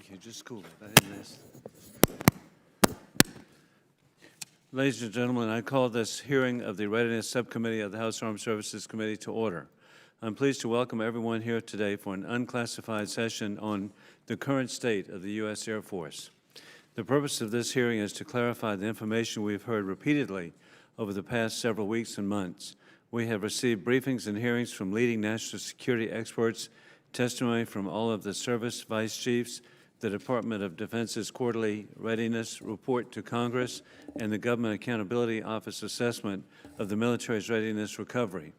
Thank you. Just cool it. I had this. Ladies and gentlemen, I call this hearing of the Readiness Subcommittee of the House Armed Services Committee to order. I'm pleased to welcome everyone here today for an unclassified session on the current state of the U.S. Air Force. The purpose of this hearing is to clarify the information we've heard repeatedly over the past several weeks and months. We have received briefings and hearings from leading national security experts, testimony from all of the service vice chiefs, the Department of Defense's quarterly readiness report to Congress, and the Government Accountability Office assessment of the military's readiness recovery.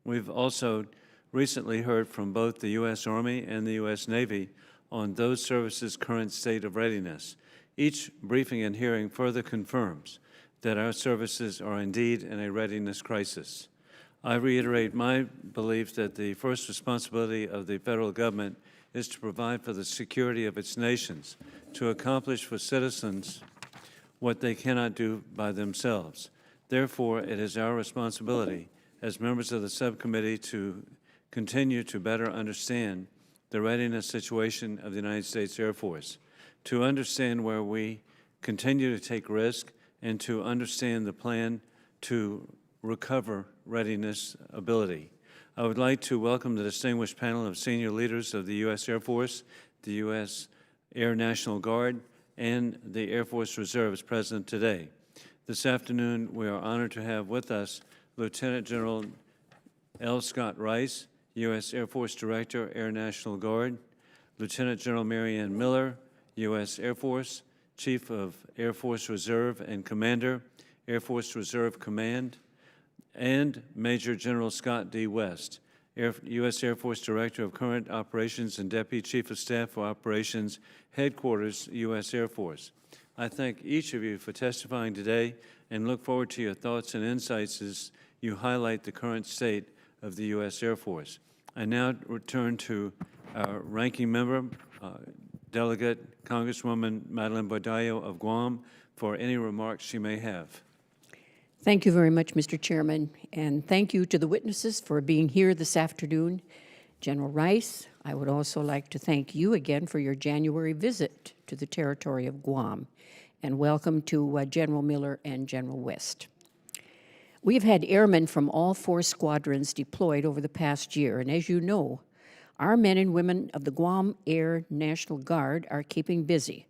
We've also recently heard from both the U.S. Army and the U.S. Navy on those services' current state of readiness. Each briefing and hearing further confirms that our services are indeed in a readiness crisis. I reiterate my belief that the first responsibility of the federal government is to provide for the security of its nations, to accomplish for citizens what they cannot do by themselves. Therefore, it is our responsibility as members of the subcommittee to continue to better understand the readiness situation of the United States Air Force, to understand where we continue to take risk, and to understand the plan to recover readiness ability. I would like to welcome the distinguished panel of senior leaders of the U.S. Air Force, the U.S. Air National Guard, and the Air Force Reserves present today. This afternoon, we are honored to have with us Lieutenant General L. Scott Rice, U.S. Air Force Director, Air National Guard, Lieutenant General Maryanne Miller, U.S. Air Force, Chief of Air Force Reserve and Commander, Air Force Reserve Command, and Major General Scott D. West, U.S. Air Force Director of Current Operations and Deputy Chief of Staff for Operations, Headquarters, U.S. Air Force. I thank each of you for testifying today and look forward to your thoughts and insights as you highlight the current state of the U.S. Air Force. I now return to our ranking member, Delegate Congresswoman Madeleine Bardallo of Guam, for any remarks she may have. Thank you very much, Mr. Chairman, and thank you to the witnesses for being here this afternoon. General Rice, I would also like to thank you again for your January visit to the territory of Guam, and welcome to General Miller and General West. We have had airmen from all 4 squadrons deployed over the past year, and as you know, our men and women of the Guam Air National Guard are keeping busy,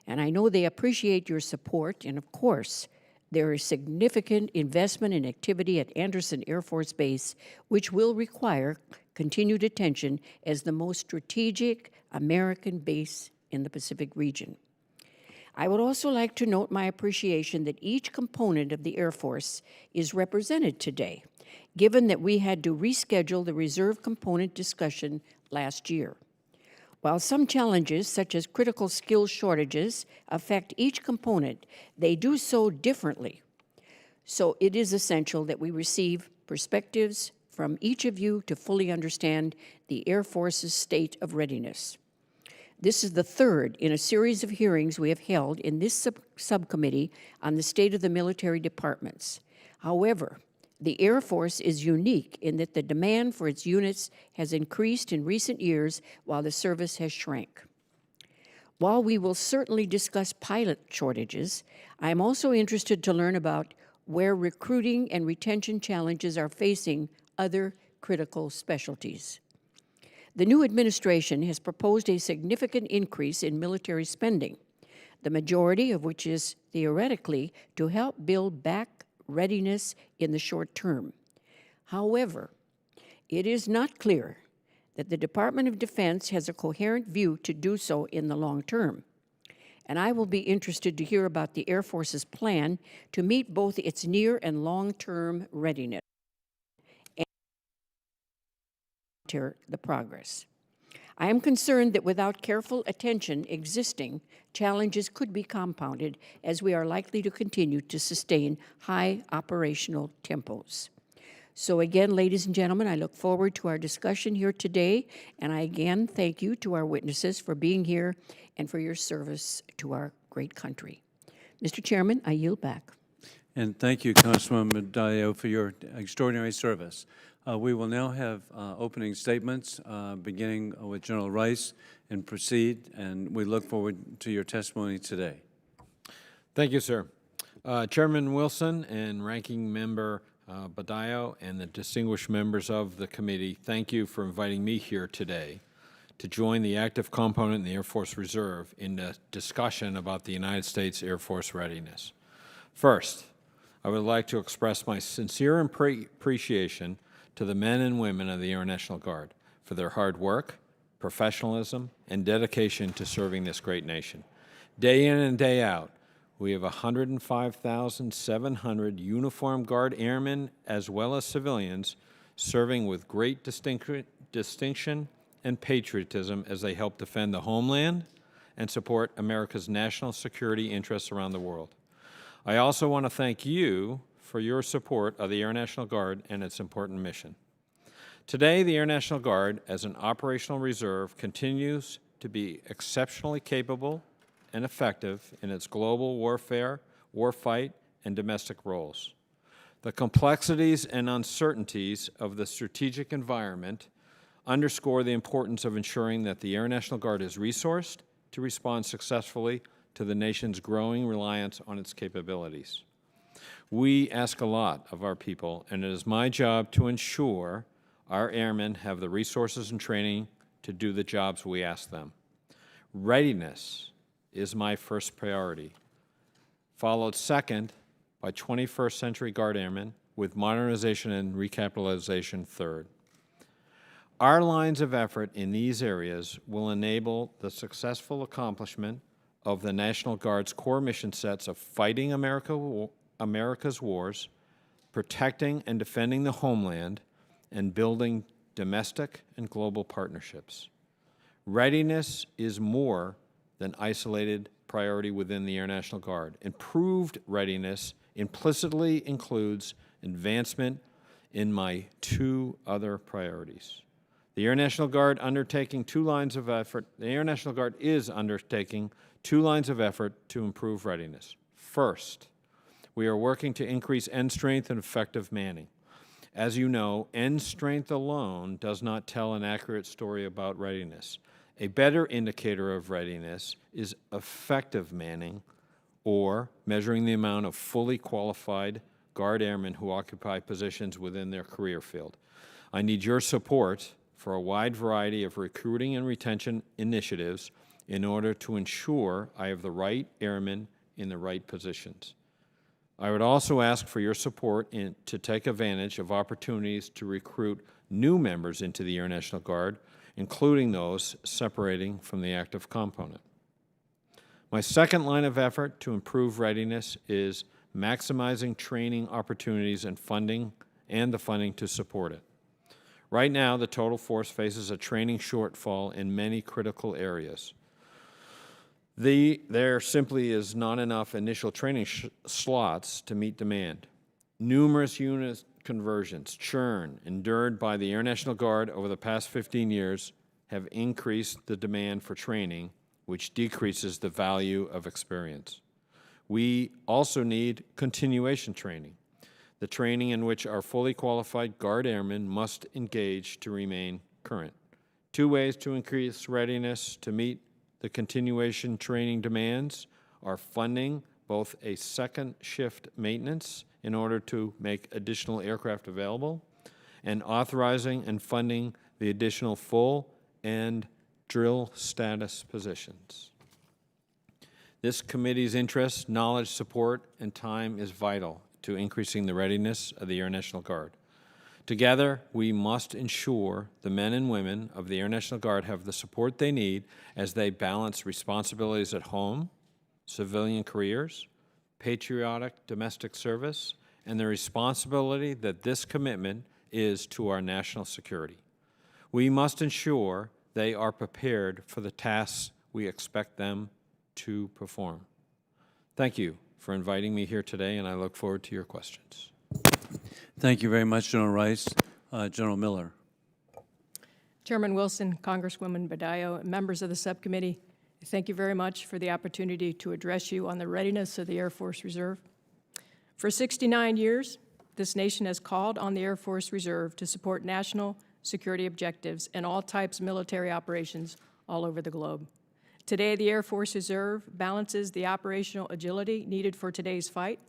and I know they appreciate your support, and of course, there is significant investment and activity at Andersen Air Force Base, which will require continued attention as the most strategic American base in the Pacific region. I would also like to note my appreciation that each component of the Air Force is represented today, given that we had to reschedule the reserve component discussion last year. While some challenges, such as critical skill shortages, affect each component, they do so differently. So it is essential that we receive perspectives from each of you to fully understand the Air Force's state of readiness. This is the third in a series of hearings we have held in this subcommittee on the state of the military departments. However, the Air Force is unique in that the demand for its units has increased in recent years while the service has shrank. While we will certainly discuss pilot shortages, I am also interested to learn about where recruiting and retention challenges are facing other critical specialties. The new administration has proposed a significant increase in military spending, the majority of which is theoretically to help build back readiness in the short term. However, it is not clear that the Department of Defense has a coherent view to do so in the long term. And I will be interested to hear about the Air Force's plan to meet both its near and long-term readiness and monitor the progress. I am concerned that without careful attention, existing challenges could be compounded as we are likely to continue to sustain high operational tempos. So again, ladies and gentlemen, I look forward to our discussion here today, and I again thank you to our witnesses for being here and for your service to our great country. Mr. Chairman, I yield back. And thank you, Congresswoman Bardallo, for your extraordinary service. We will now have opening statements, beginning with General Rice, and proceed, and we look forward to your testimony today. Thank you, sir. Chairman Wilson and Ranking Member Badillo and the distinguished members of the committee, thank you for inviting me here today to join the active component in the Air Force Reserve in the discussion about the United States Air Force readiness. First, I would like to express my sincere appreciation to the men and women of the Air National Guard for their hard work, professionalism, and dedication to serving this great nation. Day in and day out, we have 105,700 uniformed Guard airmen as well as civilians serving with great distinction and patriotism as they help defend the homeland and support America's national security interests around the world. I also want to thank you for your support of the Air National Guard and its important mission. Today, the Air National Guard, as an operational reserve, continues to be exceptionally capable and effective in its global warfare, warfight, and domestic roles. The complexities and uncertainties of the strategic environment underscore the importance of ensuring that the Air National Guard is resourced to respond successfully to the nation's growing reliance on its capabilities. We ask a lot of our people, and it is my job to ensure our airmen have the resources and training to do the jobs we ask them. Readiness is my first priority, followed second by 21st Century Guard airmen, with modernization and recapitalization third. Our lines of effort in these areas will enable the successful accomplishment of the National Guard's core mission sets of fighting America's wars, protecting and defending the homeland, and building domestic and global partnerships. Readiness is more than isolated priority within the Air National Guard. Improved readiness implicitly includes advancement in my two other priorities. The Air National Guard undertaking two lines of effort. The Air National Guard is undertaking two lines of effort to improve readiness. First, we are working to increase end strength and effective manning. As you know, end strength alone does not tell an accurate story about readiness. A better indicator of readiness is effective manning, or measuring the amount of fully qualified Guard airmen who occupy positions within their career field. I need your support for a wide variety of recruiting and retention initiatives in order to ensure I have the right airmen in the right positions. I would also ask for your support to take advantage of opportunities to recruit new members into the Air National Guard, including those separating from the active component. My second line of effort to improve readiness is maximizing training opportunities and the funding to support it. Right now, the total force faces a training shortfall in many critical areas. There simply is not enough initial training slots to meet demand. Numerous unit conversions, churn, endured by the Air National Guard over the past 15 years have increased the demand for training, which decreases the value of experience. We also need continuation training, the training in which our fully qualified Guard airmen must engage to remain current. Two ways to increase readiness to meet the continuation training demands are funding both a second shift maintenance in order to make additional aircraft available, and authorizing and funding the additional full and drill status positions. This committee's interest, knowledge, support, and time is vital to increasing the readiness of the Air National Guard. Together, we must ensure the men and women of the Air National Guard have the support they need as they balance responsibilities at home, civilian careers, patriotic domestic service, and the responsibility that this commitment is to our national security. We must ensure they are prepared for the tasks we expect them to perform. Thank you for inviting me here today, and I look forward to your questions. Thank you very much, General Rice. General Miller. Chairman Wilson, Congresswoman Badillo, and members of the subcommittee, thank you very much for the opportunity to address you on the readiness of the Air Force Reserve. For 69 years, this nation has called on the Air Force Reserve to support national security objectives and all types of military operations all over the globe. Today, the Air Force Reserve balances the operational agility needed for today's fight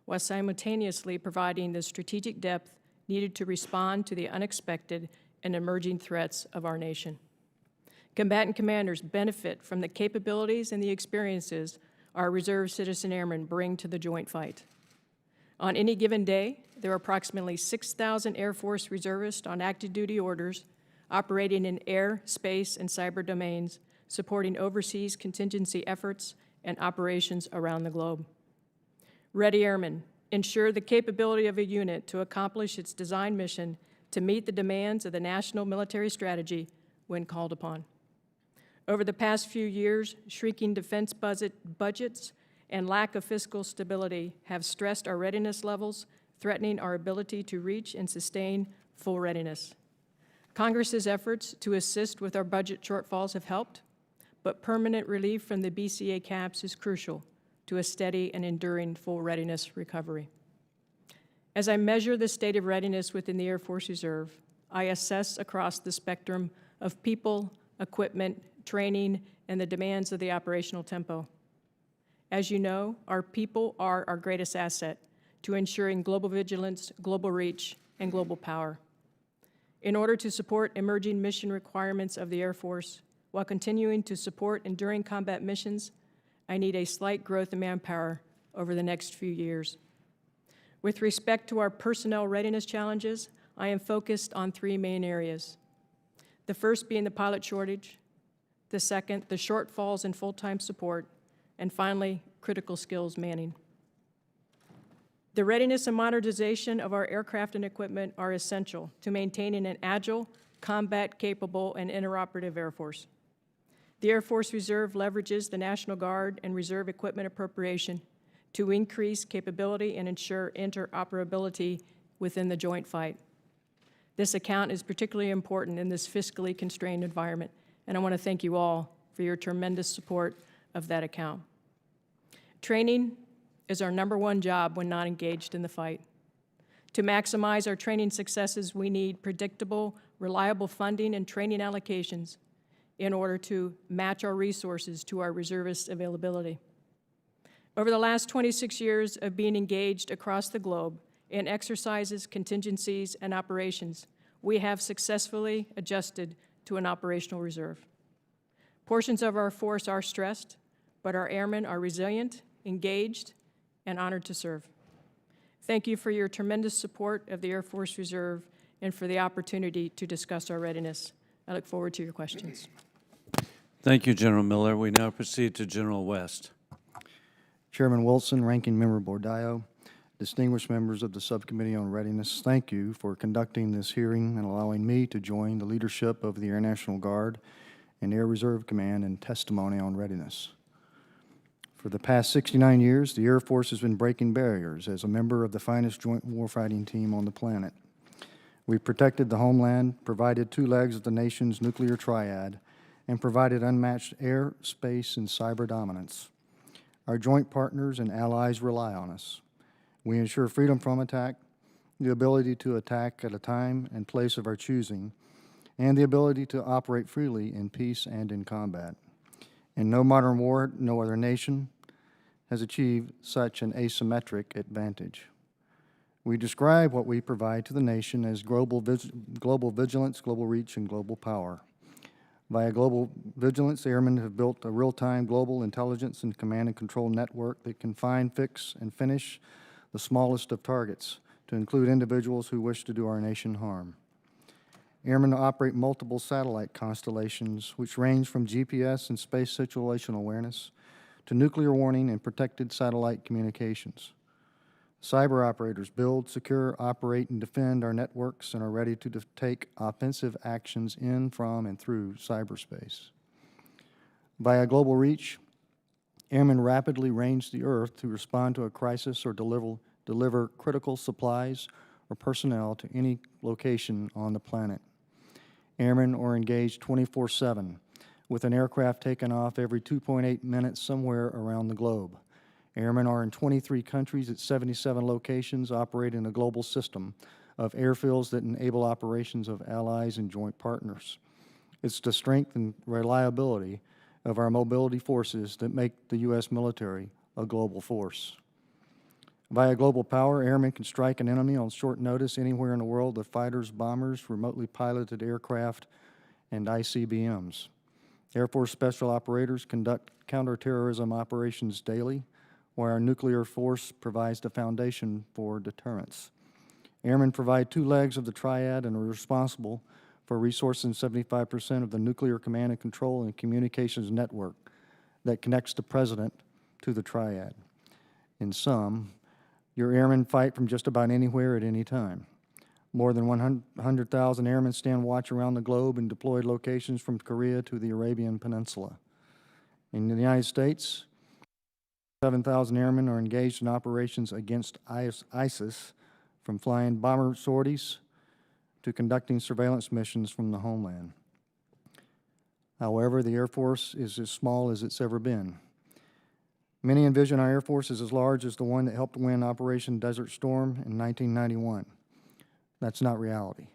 while simultaneously providing the strategic depth needed to respond to the unexpected and emerging threats of our nation. Combatant commanders benefit from the capabilities and the experiences our reserve citizen airmen bring to the joint fight. On any given day, there are approximately 6,000 Air Force reservists on active duty orders operating in air, space, and cyber domains, supporting overseas contingency efforts and operations around the globe. Ready Airmen ensure the capability of a unit to accomplish its design mission to meet the demands of the national military strategy when called upon. Over the past few years, shrinking defense budgets and lack of fiscal stability have stressed our readiness levels, threatening our ability to reach and sustain full readiness. Congress's efforts to assist with our budget shortfalls have helped, but permanent relief from the BCA caps is crucial to a steady and enduring full readiness recovery. As I measure the state of readiness within the Air Force Reserve, I assess across the spectrum of people, equipment, training, and the demands of the operational tempo. As you know, our people are our greatest asset to ensuring global vigilance, global reach, and global power. In order to support emerging mission requirements of the Air Force, while continuing to support enduring combat missions, I need a slight growth in manpower over the next few years. With respect to our personnel readiness challenges, I am focused on three main areas. The first being the pilot shortage, the second, the shortfalls in full-time support, and finally, critical skills manning. The readiness and modernization of our aircraft and equipment are essential to maintaining an agile, combat-capable, and interoperative Air Force. The Air Force Reserve leverages the National Guard and Reserve equipment appropriation to increase capability and ensure interoperability within the joint fight. This account is particularly important in this fiscally constrained environment, and I want to thank you all for your tremendous support of that account. Training is our #1 job when not engaged in the fight. To maximize our training successes, we need predictable, reliable funding and training allocations in order to match our resources to our reservists' availability. Over the last 26 years of being engaged across the globe in exercises, contingencies, and operations, we have successfully adjusted to an operational reserve. Portions of our force are stressed, but our airmen are resilient, engaged, and honored to serve. Thank you for your tremendous support of the Air Force Reserve and for the opportunity to discuss our readiness. I look forward to your questions. Thank you, General Miller. We now proceed to General West. Chairman Wilson, Ranking Member Bordillo, distinguished members of the Subcommittee on Readiness, thank you for conducting this hearing and allowing me to join the leadership of the Air National Guard and Air Reserve Command in testimony on readiness. For the past 69 years, the Air Force has been breaking barriers as a member of the finest joint warfighting team on the planet. We've protected the homeland, provided 2 legs of the nation's nuclear triad, and provided unmatched air, space, and cyber dominance. Our joint partners and allies rely on us. We ensure freedom from attack, the ability to attack at a time and place of our choosing, and the ability to operate freely in peace and in combat. In no modern war, no other nation has achieved such an asymmetric advantage. We describe what we provide to the nation as global vigilance, global reach, and global power. Via global vigilance, airmen have built a real-time global intelligence and command and control network that can find, fix, and finish the smallest of targets, to include individuals who wish to do our nation harm. Airmen operate multiple satellite constellations, which range from GPS and space situational awareness to nuclear warning and protected satellite communications. Cyber operators build, secure, operate, and defend our networks and are ready to take offensive actions in, from, and through cyberspace. Via global reach, airmen rapidly range the earth to respond to a crisis or deliver critical supplies or personnel to any location on the planet. Airmen are engaged 24/7, with an aircraft taken off every 2.8 minutes somewhere around the globe. Airmen are in 23 countries at 77 locations, operate in a global system of airfields that enable operations of allies and joint partners. It's the strength and reliability of our mobility forces that make the U.S. military a global force. Via global power, airmen can strike an enemy on short notice anywhere in the world with fighters, bombers, remotely piloted aircraft, and ICBMs. Air Force Special Operators conduct counterterrorism operations daily, while our nuclear force provides the foundation for deterrence. Airmen provide two legs of the triad and are responsible for resourcing 75% of the nuclear command and control and communications network that connects the President to the triad. In sum, your airmen fight from just about anywhere at any time. More than 100,000 airmen stand watch around the globe in deployed locations from Korea to the Arabian Peninsula. In the United States, 7,000 airmen are engaged in operations against ISIS, from flying bomber sorties to conducting surveillance missions from the homeland. However, the Air Force is as small as it's ever been. Many envision our Air Force as large as the one that helped win Operation Desert Storm in 1991. That's not reality.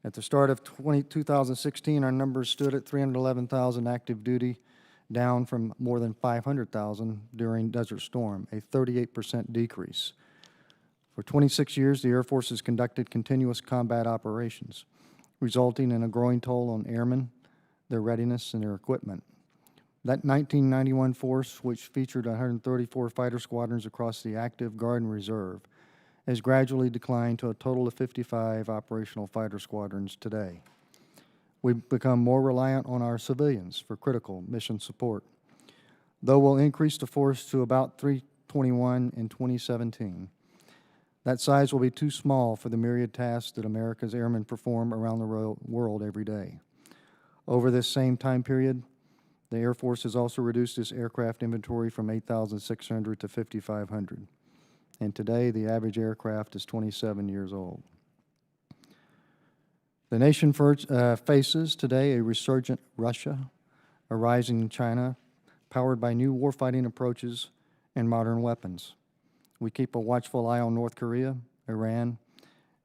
At the start of 2016, our numbers stood at 311,000 active duty, down from more than 500,000 during Desert Storm, a 38% decrease. For 26 years, the Air Force has conducted continuous combat operations, resulting in a growing toll on airmen, their readiness, and their equipment. That 1991 force, which featured 134 fighter squadrons across the active, Guard, and Reserve, has gradually declined to a total of 55 operational fighter squadrons today. We've become more reliant on our civilians for critical mission support. Though we'll increase the force to about 321 in 2017, that size will be too small for the myriad tasks that America's airmen perform around the world every day. Over this same time period, the Air Force has also reduced its aircraft inventory from 8,600 to 5,500. And today, the average aircraft is 27 years old. The nation faces today a resurgent Russia, a rising China, powered by new warfighting approaches and modern weapons. We keep a watchful eye on North Korea, Iran,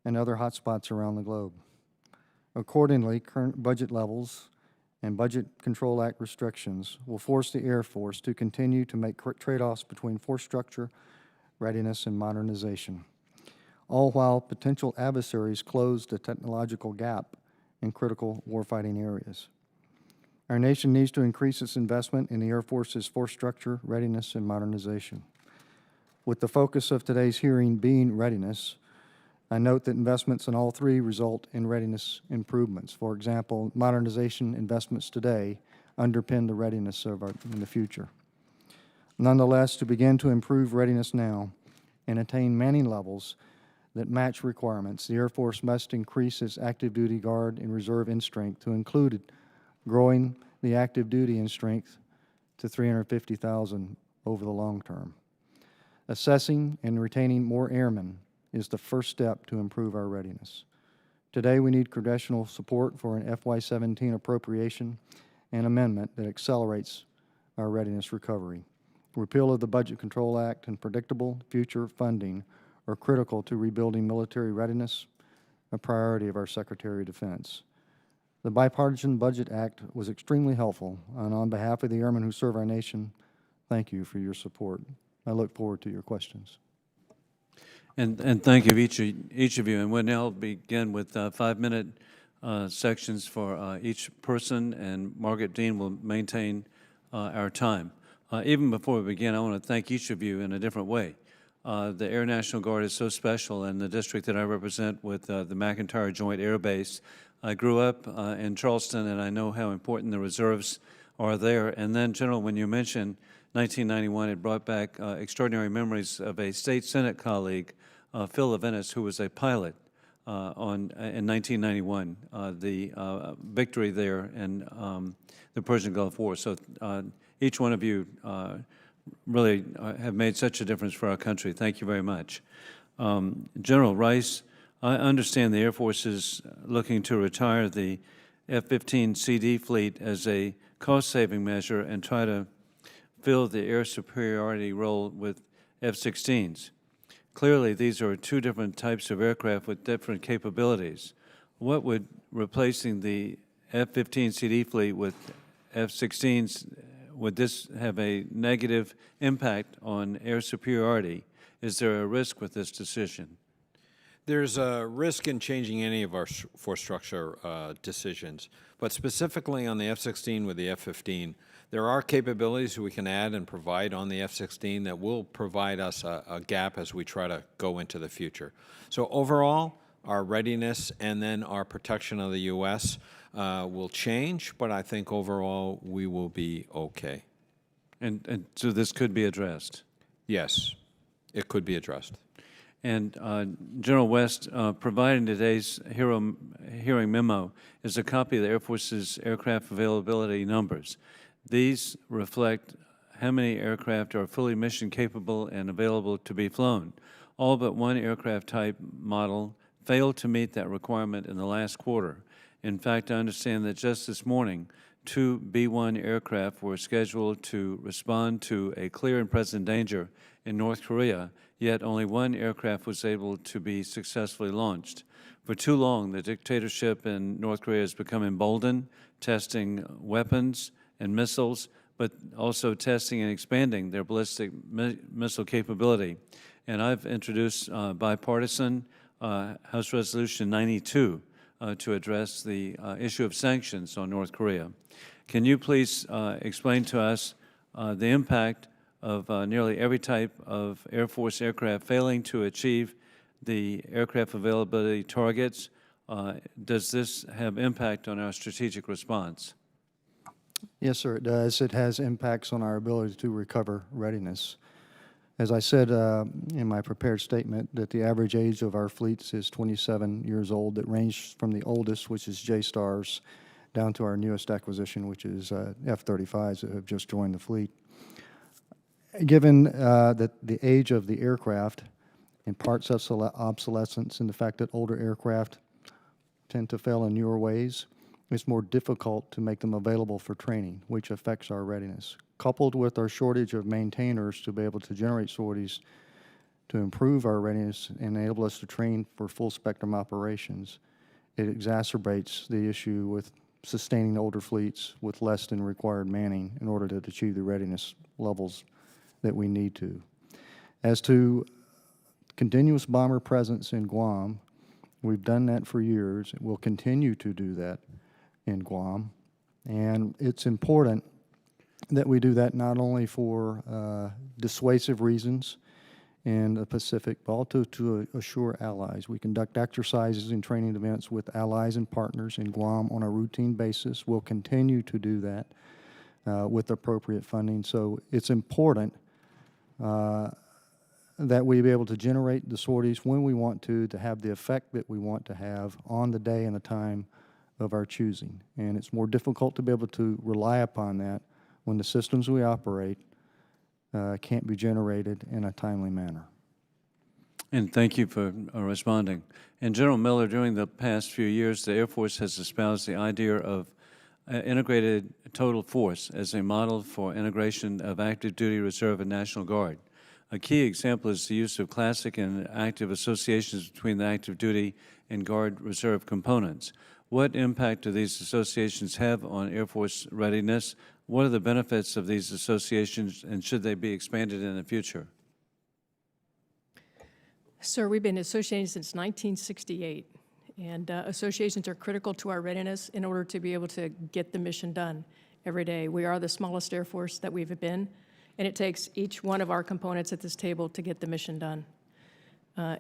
and other hotspots around the globe. Accordingly, current budget levels and Budget Control Act restrictions will force the Air Force to continue to make trade-offs between force structure, readiness, and modernization, all while potential adversaries close the technological gap in critical warfighting areas. Our nation needs to increase its investment in the Air Force's force structure, readiness, and modernization. With the focus of today's hearing being readiness, I note that investments in all three result in readiness improvements. For example, modernization investments today underpin the readiness of in the future. Nonetheless, to begin to improve readiness now and attain manning levels that match requirements, the Air Force must increase its active duty, Guard, and Reserve in strength to include growing the active duty in strength to 350,000 over the long term. Assessing and retaining more airmen is the first step to improve our readiness. Today, we need congressional support for an FY17 appropriation and amendment that accelerates our readiness recovery. Repeal of the Budget Control Act and predictable future funding are critical to rebuilding military readiness, a priority of our Secretary of Defense. The Bipartisan Budget Act was extremely helpful, and on behalf of the airmen who serve our nation, thank you for your support. I look forward to your questions. And thank you, each of you. And we'll now begin with 5-minute sections for each person, and Margaret Dean will maintain our time. Even before we begin, I want to thank each of you in a different way. The Air National Guard is so special in the district that I represent with the McEntire Joint Air Base. I grew up in Charleston, and I know how important the reserves are there. And then, General, when you mentioned 1991, it brought back extraordinary memories of a state Senate colleague, Phil Levinas, who was a pilot in 1991, the victory there in the Persian Gulf War. So each one of you really have made such a difference for our country. Thank you very much. General Rice, I understand the Air Force is looking to retire the F-15 CD fleet as a cost-saving measure and try to fill the air superiority role with F-16s. Clearly, these are two different types of aircraft with different capabilities. What would replacing the F-15CD fleet with F-16s, would this have a negative impact on air superiority? Is there a risk with this decision? There's a risk in changing any of our force structure decisions, but specifically on the F-16 with the F-15, there are capabilities we can add and provide on the F-16 that will provide us a gap as we try to go into the future. So overall, our readiness and then our protection of the U.S. Will change, but I think overall we will be okay. And so this could be addressed? Yes, it could be addressed. And General West, providing today's hearing memo is a copy of the Air Force's aircraft availability numbers. These reflect how many aircraft are fully mission capable and available to be flown. All but one aircraft type model failed to meet that requirement in the last quarter. In fact, I understand that just this morning, 2 B-1 aircraft were scheduled to respond to a clear and present danger in North Korea, yet only one aircraft was able to be successfully launched. For too long, the dictatorship in North Korea has become emboldened, testing weapons and missiles, but also testing and expanding their ballistic missile capability. And I've introduced bipartisan House Resolution 92 to address the issue of sanctions on North Korea. Can you please explain to us the impact of nearly every type of Air Force aircraft failing to achieve the aircraft availability targets? Does this have impact on our strategic response? Yes, sir, it does. It has impacts on our ability to recover readiness. As I said in my prepared statement, that the average age of our fleets is 27 years old. That range from the oldest, which is J-Stars, down to our newest acquisition, which is F-35s that have just joined the fleet. Given that the age of the aircraft and parts obsolescence and the fact that older aircraft tend to fail in newer ways, it's more difficult to make them available for training, which affects our readiness. Coupled with our shortage of maintainers to be able to generate sorties to improve our readiness and enable us to train for full spectrum operations, it exacerbates the issue with sustaining older fleets with less than required manning in order to achieve the readiness levels that we need to. As to continuous bomber presence in Guam, we've done that for years. We'll continue to do that in Guam. And it's important that we do that not only for dissuasive reasons in the Pacific, but also to assure allies. We conduct exercises and training events with allies and partners in Guam on a routine basis. We'll continue to do that with appropriate funding. So it's important that we be able to generate the sorties when we want to have the effect that we want to have on the day and the time of our choosing. And it's more difficult to be able to rely upon that when the systems we operate can't be generated in a timely manner. And thank you for responding. And General Miller, during the past few years, the Air Force has espoused the idea of integrated total force as a model for integration of active duty, reserve, and National Guard. A key example is the use of classic and active associations between the active duty and Guard reserve components. What impact do these associations have on Air Force readiness? What are the benefits of these associations, and should they be expanded in the future? Sir, we've been associated since 1968, and associations are critical to our readiness in order to be able to get the mission done every day. We are the smallest Air Force that we've been, and it takes each one of our components at this table to get the mission done.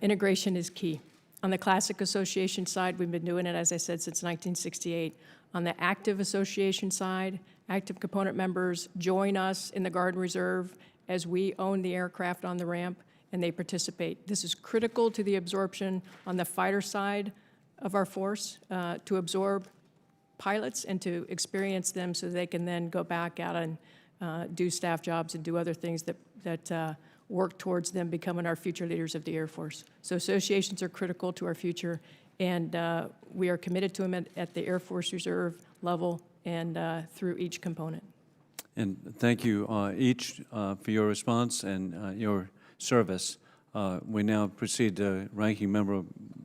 Integration is key. On the classic association side, we've been doing it, as I said, since 1968. On the active association side, active component members join us in the Guard and Reserve as we own the aircraft on the ramp, and they participate. This is critical to the absorption on the fighter side of our force, to absorb pilots and to experience them so they can then go back out and do staff jobs and do other things that work towards them becoming our future leaders of the Air Force. So associations are critical to our future, and we are committed to them at the Air Force Reserve level and through each component. And thank you each for your response and your service. We now proceed to Ranking Member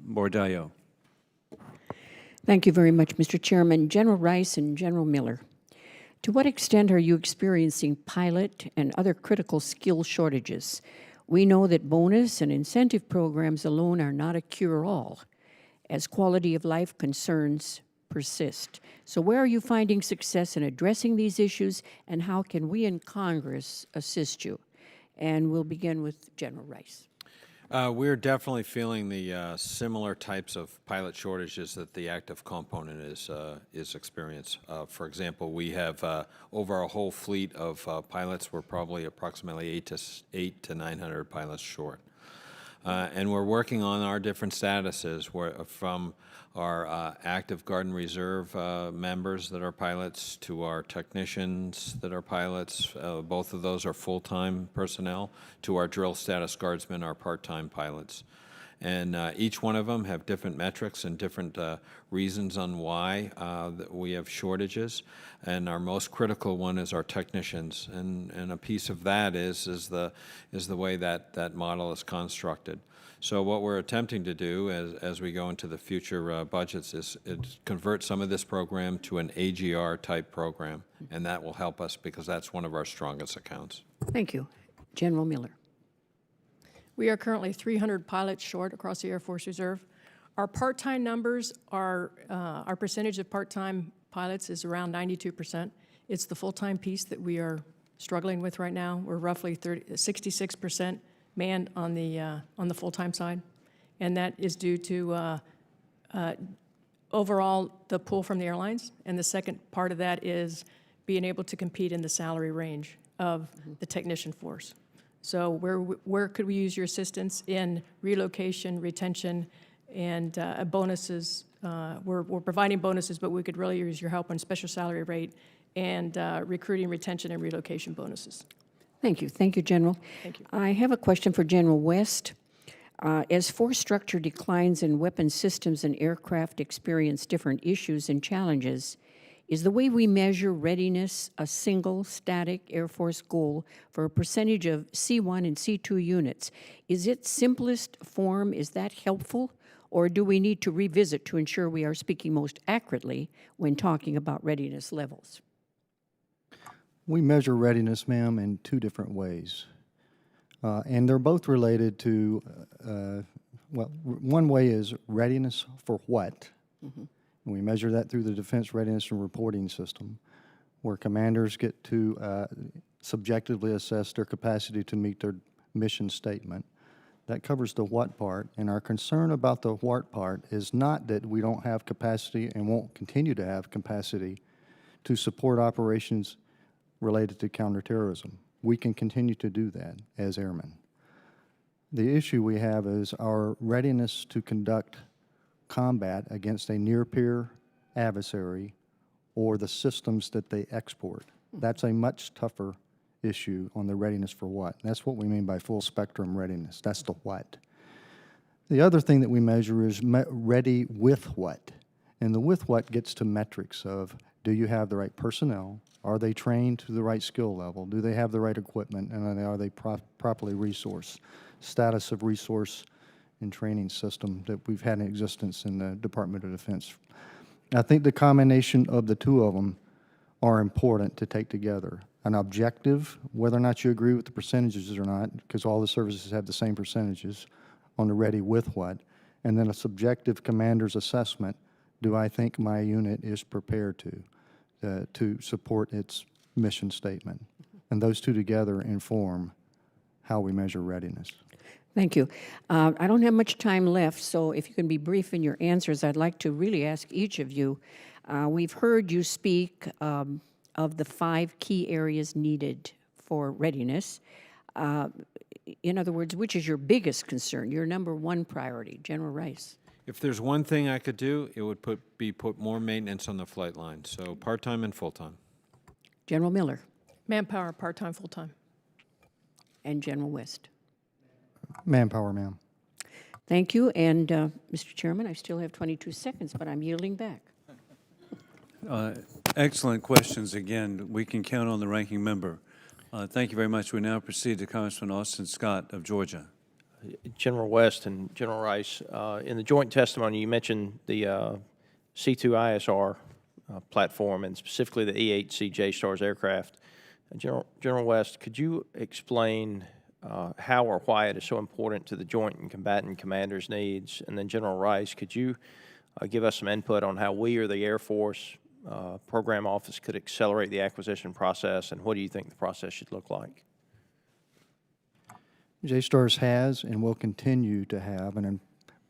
Bordallo. Thank you very much, Mr. Chairman. General Rice and General Miller, to what extent are you experiencing pilot and other critical skill shortages? We know that bonus and incentive programs alone are not a cure-all, as quality of life concerns persist. So where are you finding success in addressing these issues, and how can we in Congress assist you? And we'll begin with General Rice. We're definitely feeling the similar types of pilot shortages that the active component is experienced. For example, we have over our whole fleet of pilots, we're probably approximately 800 to 900 pilots short. And we're working on our different statuses from our active Guard and Reserve members that are pilots to our technicians that are pilots. Both of those are full-time personnel, to our drill status guardsmen, our part-time pilots. And each one of them have different metrics and different reasons on why that we have shortages. And our most critical one is our technicians. And a piece of that is the way that model is constructed. So what we're attempting to do as we go into the future budgets is convert some of this program to an AGR type program. And that will help us because that's one of our strongest accounts. Thank you. General Miller. We are currently 300 pilots short across the Air Force Reserve. Our part-time numbers are, our percentage of part-time pilots is around 92%. It's the full-time piece that we are struggling with right now. We're roughly 66% manned on the full-time side, and that is due to overall the pull from the airlines, and the second part of that is being able to compete in the salary range of the technician force. So where could we use your assistance in relocation, retention, and bonuses? We're providing bonuses, but we could really use your help on special salary rate and recruiting, retention, and relocation bonuses. Thank you. Thank you, General. Thank you. I have a question for General West. As force structure declines and weapon systems and aircraft experience different issues and challenges, is the way we measure readiness a single static Air Force goal for a percentage of C1 and C2 units? Is its simplest form, is that helpful? Or do we need to revisit to ensure we are speaking most accurately when talking about readiness levels? We measure readiness, ma'am, in two different ways. And they're both related to, well, one way is readiness for what? Mm-hmm. And we measure that through the Defense Readiness and Reporting System, where commanders get to subjectively assess their capacity to meet their mission statement. That covers the what part, and our concern about the what part is not that we don't have capacity and won't continue to have capacity to support operations related to counterterrorism. We can continue to do that as airmen. The issue we have is our readiness to conduct combat against a near-peer adversary or the systems that they export. That's a much tougher issue on the readiness for what. That's what we mean by full spectrum readiness. That's the what. The other thing that we measure is ready with what. And the with what gets to metrics of, do you have the right personnel? Are they trained to the right skill level? Do they have the right equipment? And are they properly resourced? Status of resource and training system that we've had in existence in the Department of Defense. I think the combination of the two of them are important to take together. An objective, whether or not you agree with the percentages or not, because all the services have the same percentages on the ready with what, and then a subjective commander's assessment. Do I think my unit is prepared to support its mission statement? And those two together inform how we measure readiness. Thank you. I don't have much time left, so if you can be brief in your answers, I'd like to really ask each of you. We've heard you speak of the 5 key areas needed for readiness. In other words, which is your biggest concern, your number one priority? General Rice. If there's one thing I could do, it would put more maintenance on the flight line, so part-time and full-time. General Miller. Manpower, part-time, full-time. And General West. Manpower, ma'am. Thank you. And Mr. Chairman, I still have 22 seconds, but I'm yielding back. Excellent questions again. We can count on the ranking member. Thank you very much. We now proceed to Congressman Austin Scott of Georgia. General West and General Rice, in the joint testimony, you mentioned the C2ISR platform and specifically the E-8C JSTARS aircraft. General West, could you explain how or why it is so important to the Joint and Combatant Commanders' needs? And then General Rice, could you give us some input on how we or the Air Force Program Office could accelerate the acquisition process, and what do you think the process should look like? JSTARS has and will continue to have and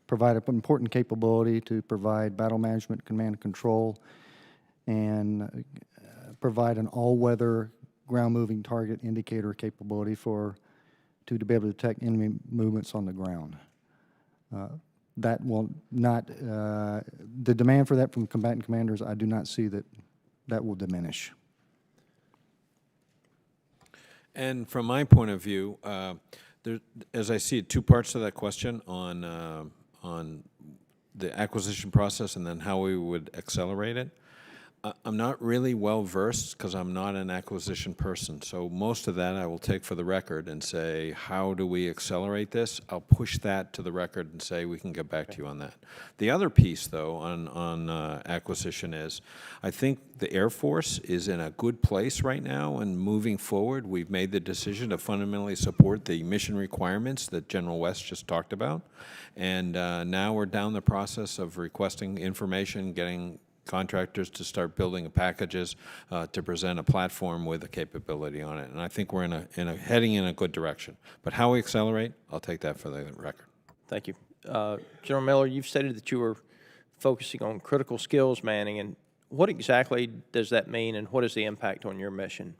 provide an important capability to provide battle management, command and control, and provide an all-weather ground-moving target indicator capability to be able to detect enemy movements on the ground. That will not, the demand for that from combatant commanders, I do not see that will diminish. And from my point of view, as I see it, two parts to that question on the acquisition process and then how we would accelerate it. I'm not really well versed because I'm not an acquisition person. So most of that I will take for the record and say, how do we accelerate this? I'll push that to the record and say we can get back to you on that. The other piece, though, on acquisition is I think the Air Force is in a good place right now, and moving forward, we've made the decision to fundamentally support the mission requirements that General West just talked about. And now we're down the process of requesting information, getting contractors to start building packages to present a platform with a capability on it. And I think we're heading in a good direction. But how we accelerate, I'll take that for the record. Thank you. General Miller, you've stated that you were focusing on critical skills manning, and what exactly does that mean, and what is the impact on your mission?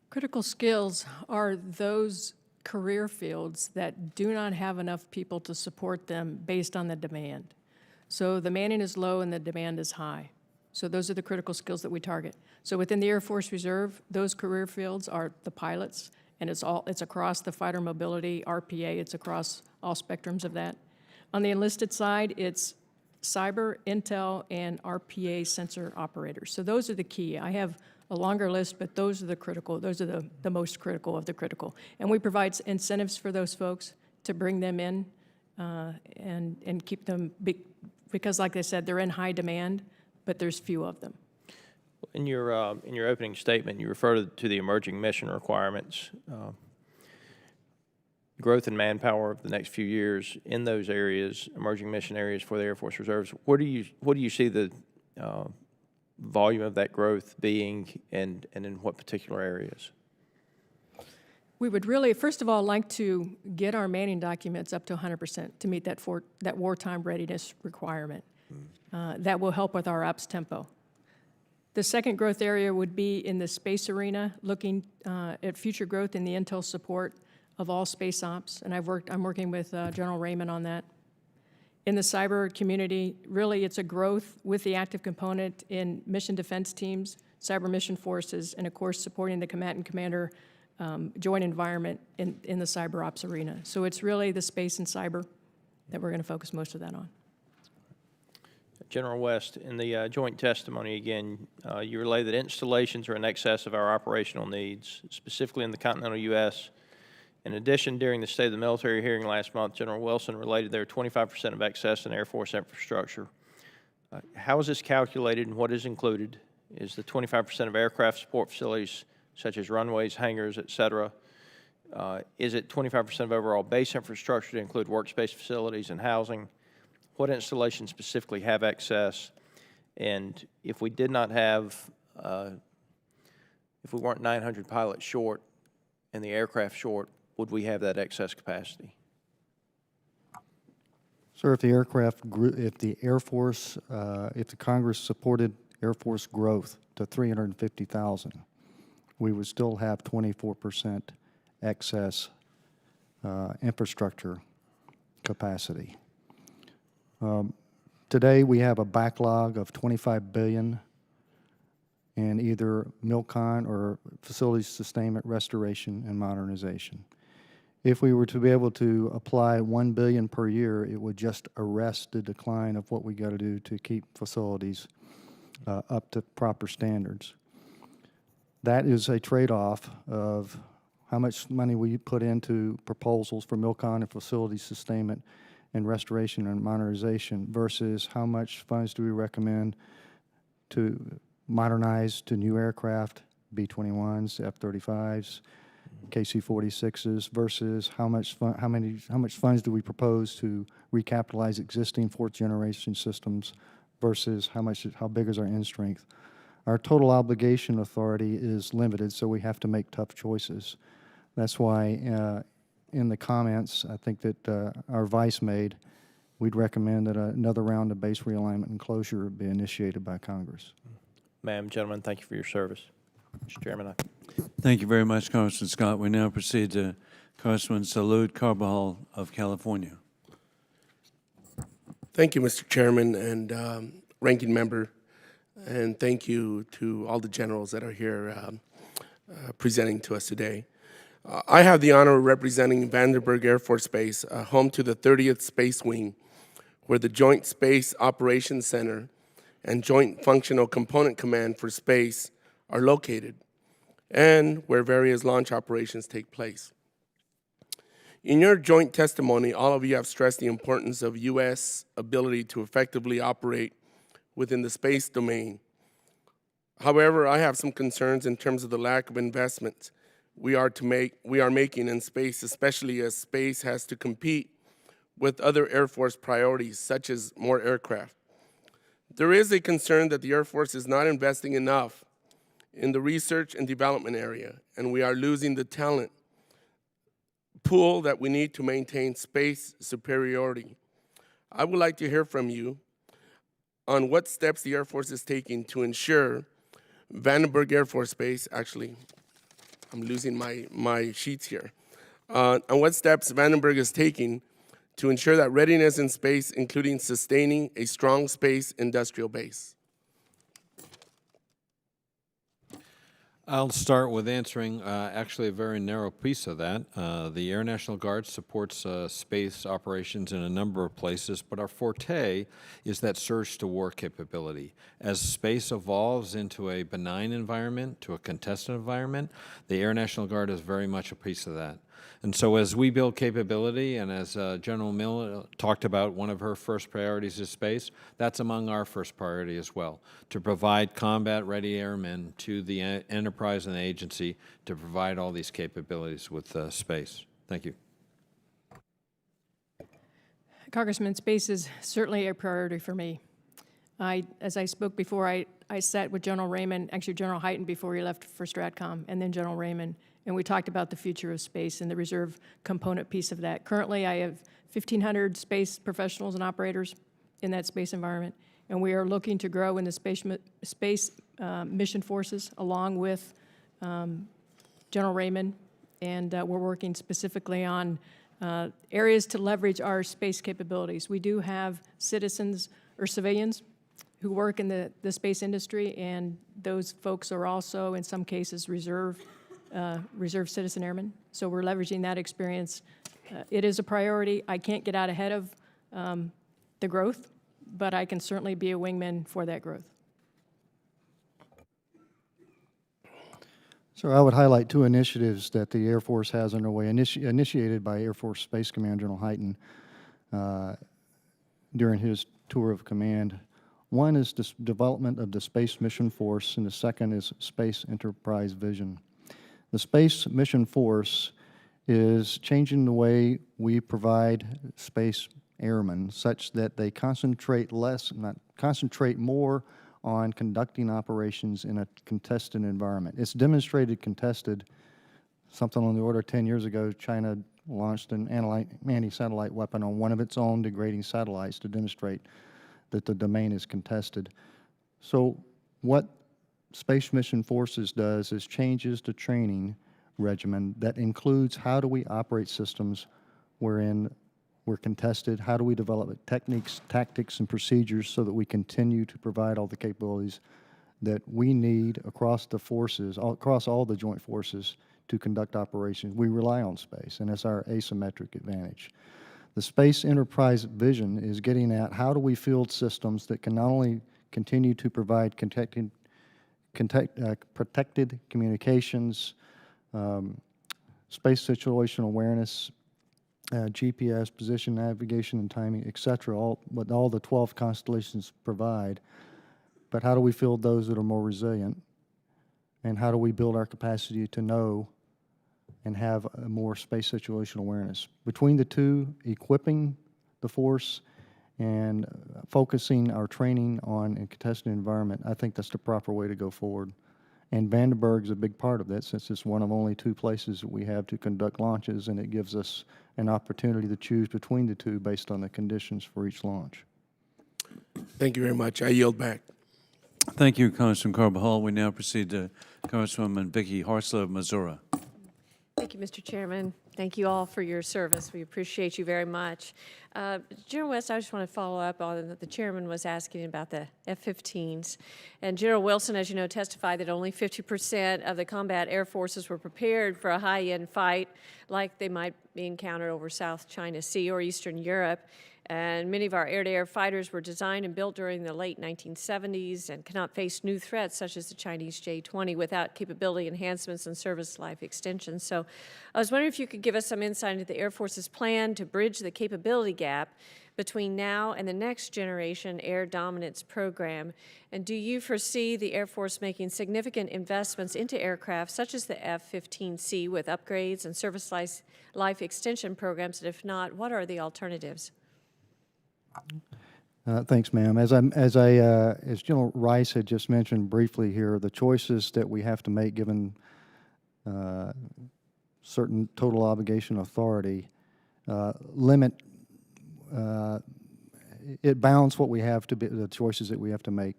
Critical skills are those career fields that do not have enough people to support them based on the demand. So the manning is low and the demand is high. So those are the critical skills that we target. So within the Air Force Reserve, those career fields are the pilots, and it's across the fighter mobility, RPA, it's across all spectrums of that. On the enlisted side, it's cyber, intel, and RPA sensor operators. So those are the key. I have a longer list, but those are the critical, those are the most critical of the critical. And we provide incentives for those folks to bring them in and keep them because, like I said, they're in high demand, but there's few of them. In your opening statement, you referred to the emerging mission requirements, growth in manpower over the next few years in those areas, emerging mission areas for the Air Force Reserves. What do you see the volume of that growth being, and in what particular areas? We would really, first of all, like to get our manning documents up to 100% to meet that wartime readiness requirement. That will help with our ops tempo. The second growth area would be in the space arena, looking at future growth in the intel support of all space ops, and I'm working with General Raymond on that. In the cyber community, really it's a growth with the active component in mission defense teams, cyber mission forces, and of course supporting the combatant commander joint environment in the cyber ops arena. So it's really the space and cyber that we're going to focus most of that on. General West, in the joint testimony again, you relay that installations are in excess of our operational needs, specifically in the continental U.S. In addition, during the State of the Military hearing last month, General Wilson related there are 25% of excess in Air Force infrastructure. How is this calculated and what is included? Is the 25% of aircraft support facilities such as runways, hangars, et cetera? Is it 25% of overall base infrastructure to include workspace facilities and housing? What installations specifically have excess? And if we did not have, if we weren't 900 pilots short and the aircraft short, would we have that excess capacity? Sir, if the aircraft grew, if the Air Force, if the Congress supported Air Force growth to 350,000, we would still have 24% excess infrastructure capacity. Today, we have a backlog of $25 billion in either MILCON or facility sustainment, restoration, and modernization. If we were to be able to apply $1 billion per year, it would just arrest the decline of what we got to do to keep facilities up to proper standards. That is a trade-off of how much money we put into proposals for MILCON and facility sustainment and restoration and modernization versus how much funds do we recommend to modernize to new aircraft, B-21s, F-35s, KC-46s, versus how much funds do we propose to recapitalize existing fourth-generation systems versus how big is our end strength. Our total obligation authority is limited, so we have to make tough choices. That's why in the comments, I think that our vice made, we'd recommend that another round of base realignment and closure be initiated by Congress. Ma'am, gentlemen, thank you for your service. Mr. Chairman, Thank you very much, Congressman Scott. We now proceed to Congressman Salud Carbajal of California. Thank you, Mr. Chairman and Ranking Member, and thank you to all the generals that are here presenting to us today. I have the honor of representing Vandenberg Air Force Base, home to the 30th Space Wing, where the Joint Space Operations Center and Joint Functional Component Command for Space are located, and where various launch operations take place. In your joint testimony, all of you have stressed the importance of U.S. ability to effectively operate within the space domain. However, I have some concerns in terms of the lack of investment we are making in space, especially as space has to compete with other Air Force priorities, such as more aircraft. There is a concern that the Air Force is not investing enough in the research and development area, and we are losing the talent pool that we need to maintain space superiority. I would like to hear from you on what steps the Air Force is taking to ensure Vandenberg Air Force Base, actually, I'm losing my sheets here, on what steps Vandenberg is taking to ensure that readiness in space, including sustaining a strong space industrial base. I'll start with answering actually a very narrow piece of that. The Air National Guard supports space operations in a number of places, but our forte is that surge to war capability. As space evolves into a benign environment, to a contested environment, the Air National Guard is very much a piece of that. And so as we build capability, and as General Miller talked about, one of her first priorities is space, that's among our first priority as well, to provide combat-ready airmen to the enterprise and the agency to provide all these capabilities with space. Thank you. Congressman, space is certainly a priority for me. As I spoke before, I sat with General Raymond, actually General Hyten before he left for STRATCOM, and then General Raymond, and we talked about the future of space and the reserve component piece of that. Currently, I have 1,500 space professionals and operators in that space environment, and we are looking to grow in the space mission forces along with General Raymond, and we're working specifically on areas to leverage our space capabilities. We do have citizens or civilians who work in the space industry, and those folks are also, in some cases, reserve citizen airmen. So we're leveraging that experience. It is a priority. I can't get out ahead of the growth, but I can certainly be a wingman for that growth. So I would highlight two initiatives that the Air Force has underway, initiated by Air Force Space Command General Hyten during his tour of command. One is the development of the Space Mission Force, and the second is Space Enterprise Vision. The Space Mission Force is changing the way we provide space airmen such that they concentrate more on conducting operations in a contested environment. It's demonstrated contested. Something on the order of 10 years ago, China launched an anti-satellite weapon on one of its own degrading satellites to demonstrate that the domain is contested. So what Space Mission Forces does is changes the training regimen that includes how do we operate systems wherein we're contested, how do we develop techniques, tactics, and procedures so that we continue to provide all the capabilities that we need across the forces, across all the joint forces to conduct operations. We rely on space, and it's our asymmetric advantage. The Space Enterprise Vision is getting at how do we field systems that can not only continue to provide protected communications, space situational awareness, GPS, position, navigation, and timing, et cetera, what all the 12 constellations provide. But how do we field those that are more resilient? And how do we build our capacity to know and have a more space situational awareness? Between the two, equipping the force and focusing our training on a contested environment, I think that's the proper way to go forward. And Vandenberg is a big part of that, since it's one of only 2 places that we have to conduct launches, and it gives us an opportunity to choose between the two based on the conditions for each launch. Thank you very much. I yield back. Thank you, Congressman Carbajal. We now proceed to Congresswoman Vicky Hartzler of Missouri. Thank you, Mr. Chairman. Thank you all for your service. We appreciate you very much. General West, I just want to follow up on that the chairman was asking about the F-15s. And General Wilson, as you know, testified that only 50% of the combat air forces were prepared for a high-end fight like they might be encountered over South China Sea or Eastern Europe. And many of our air-to-air fighters were designed and built during the late 1970s and cannot face new threats such as the Chinese J-20 without capability enhancements and service life extensions. So I was wondering if you could give us some insight into the Air Force's plan to bridge the capability gap between now and the next generation air dominance program. And do you foresee the Air Force making significant investments into aircraft such as the F-15C with upgrades and service life extension programs? And if not, what are the alternatives? Thanks, ma'am. As General Rice had just mentioned briefly here, the choices that we have to make given certain total obligation authority limit, it bounds what we have to be, the choices that we have to make.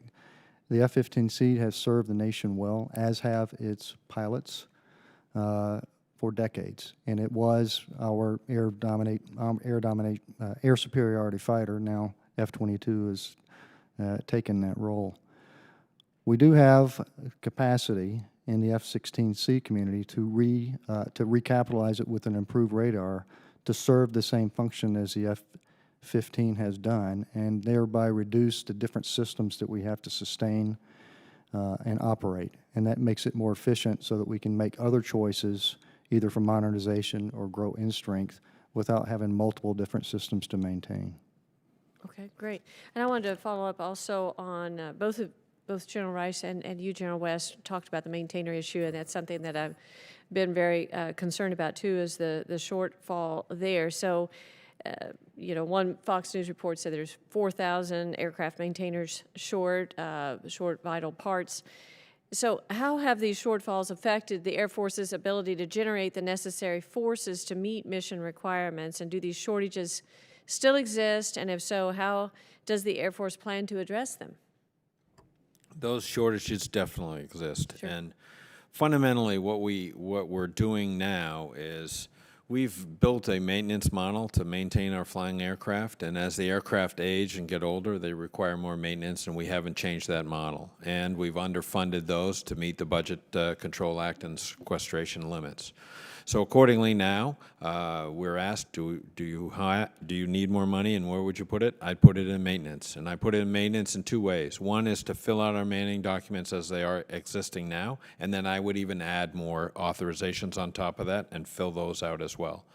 The F-15C has served the nation well, as have its pilots, for decades, and it was our air superiority fighter. Now F-22 has taken that role. We do have capacity in the F-16C community to recapitalize it with an improved radar to serve the same function as the F-15 has done, and thereby reduce the different systems that we have to sustain and operate, and that makes it more efficient so that we can make other choices either for modernization or grow in strength without having multiple different systems to maintain. Okay, great. And I wanted to follow up also on both General Rice and you, General West, talked about the maintainer issue, and that's something that I've been very concerned about too, is the shortfall there. So, you know, one Fox News report said there's 4,000 aircraft maintainers short vital parts. So how have these shortfalls affected the Air Force's ability to generate the necessary forces to meet mission requirements? And do these shortages still exist? And if so, how does the Air Force plan to address them? Those shortages definitely exist. Sure. And fundamentally, what we're doing now is we've built a maintenance model to maintain our flying aircraft, and as the aircraft age and get older, they require more maintenance, and we haven't changed that model. And we've underfunded those to meet the Budget Control Act and sequestration limits. So accordingly now, we're asked, do you need more money, and where would you put it? I'd put it in maintenance, and I put it in maintenance in 2 ways. One is to fill out our manning documents as they are existing now, and then I would even add more authorizations on top of that and fill those out as well.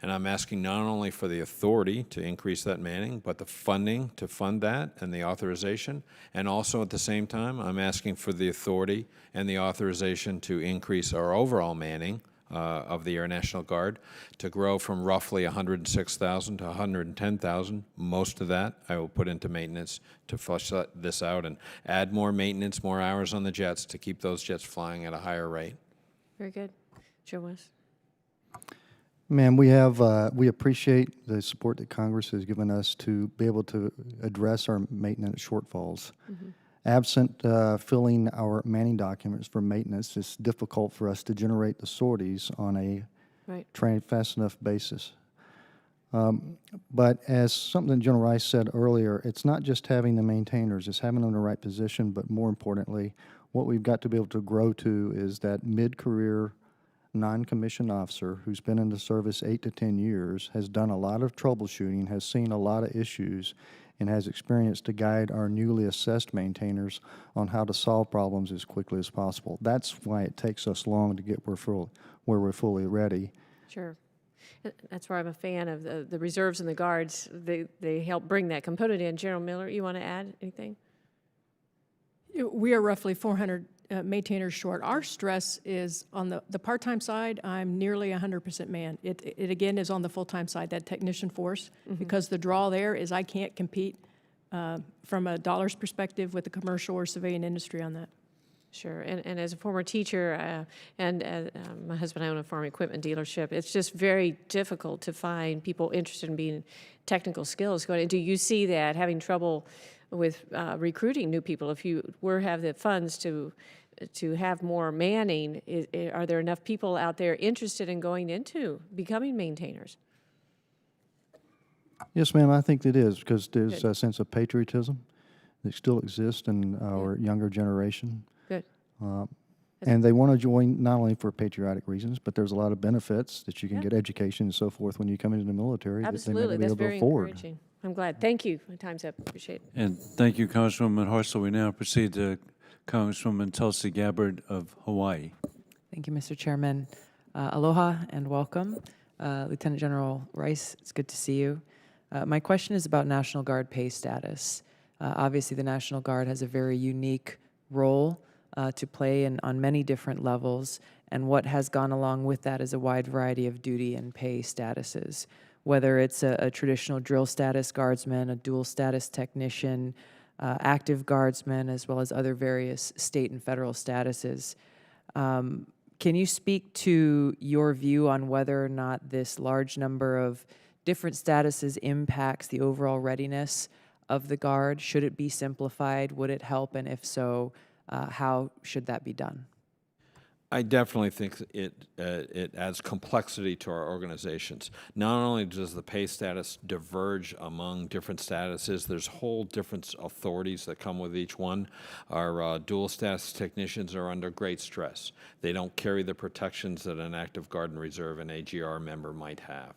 And I'm asking not only for the authority to increase that manning, but the funding to fund that and the authorization. And also at the same time, I'm asking for the authority and the authorization to increase our overall manning of the Air National Guard to grow from roughly 106,000 to 110,000. Most of that I will put into maintenance to flush this out and add more maintenance, more hours on the jets to keep those jets flying at a higher rate. Very good. Joe West. Ma'am, we appreciate the support that Congress has given us to be able to address our maintenance shortfalls. Mm-hmm. Absent filling our manning documents for maintenance, it's difficult for us to generate the sorties on a trained fast enough basis. But as something General Rice said earlier, it's not just having the maintainers, it's having them in the right position, but more importantly, what we've got to be able to grow to is that mid-career non-commissioned officer who's been in the service 8 to 10 years, has done a lot of troubleshooting, has seen a lot of issues, and has experience to guide our newly assessed maintainers on how to solve problems as quickly as possible. That's why it takes us long to get where we're fully ready. Sure. That's why I'm a fan of the reserves and the guards. They help bring that component in. General Miller, you want to add anything? We are roughly 400 maintainers short. Our stress is on the part-time side. I'm nearly 100% man. It again is on the full-time side, that technician force, because the draw there is I can't compete from a dollars perspective with the commercial or civilian industry on that. Sure, and as a former teacher, my husband and I own a farm equipment dealership, it's just very difficult to find people interested in being technical skills going. Do you see that, having trouble with recruiting new people? If you have the funds to have more manning, are there enough people out there interested in going into becoming maintainers? Yes, ma'am, I think it is, because there's Good. a sense of patriotism that still exists in our younger generation. Good. And they want to join not only for patriotic reasons, but there's a lot of benefits that you can Yeah. get education and so forth when you come into the military that they may Absolutely, not be that's able to very afford. encouraging. I'm glad. Thank you. My time's up. Appreciate it. And thank you, Congresswoman Horsell. We now proceed to Congresswoman Tulsi Gabbard of Hawaii. Thank you, Mr. Chairman. Aloha and welcome. Lieutenant General Rice, it's good to see you. My question is about National Guard pay status. Obviously, the National Guard has a very unique role to play on many different levels, and what has gone along with that is a wide variety of duty and pay statuses, whether it's a traditional drill status guardsman, a dual status technician, active guardsman, as well as other various state and federal statuses. Can you speak to your view on whether or not this large number of different statuses impacts the overall readiness of the Guard? Should it be simplified? Would it help? And if so, how should that be done? I definitely think it adds complexity to our organizations. Not only does the pay status diverge among different statuses, there's whole different authorities that come with each one. Our dual status technicians are under great stress. They don't carry the protections that an active Guard and Reserve and AGR member might have.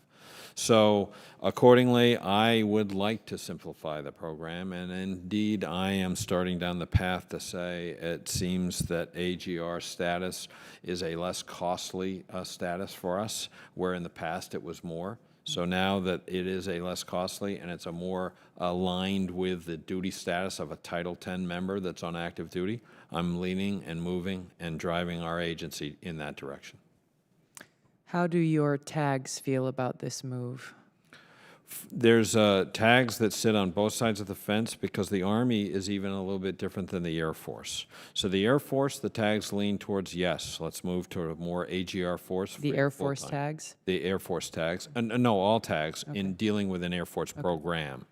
So accordingly, I would like to simplify the program, and indeed I am starting down the path to say it seems that AGR status is a less costly status for us, where in the past it was more. So now that it is a less costly and it's a more aligned with the duty status of a Title X member that's on active duty, I'm leaning and moving and driving our agency in that direction. How do your tags feel about this move? There's tags that sit on both sides of the fence because the Army is even a little bit different than the Air Force. So the Air Force, the tags lean towards, yes, let's move to a more AGR force. The Air Force tags? The Air Force tags. No, all tags in dealing with an Air Force program.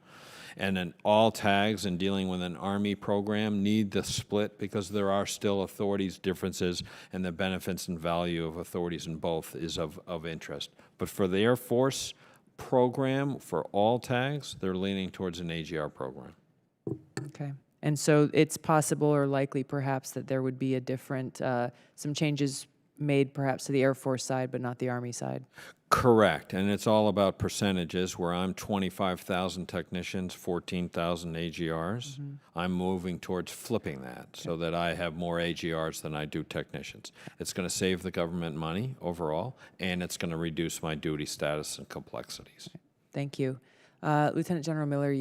And then all tags in dealing with an Army program need the split because there are still authorities differences, and the benefits and value of authorities in both is of interest. But for the Air Force program, for all tags, they're leaning towards an AGR program. Okay. And so it's possible or likely perhaps that there would be a different, some changes made perhaps to the Air Force side, but not the Army side. Correct, and it's all about percentages, where I'm 25,000 technicians, 14,000 AGRs. I'm moving towards flipping that so that I have more AGRs than I do technicians. It's going to save the government money overall, and it's going to reduce my duty status and complexities. Thank you. Lieutenant General Miller,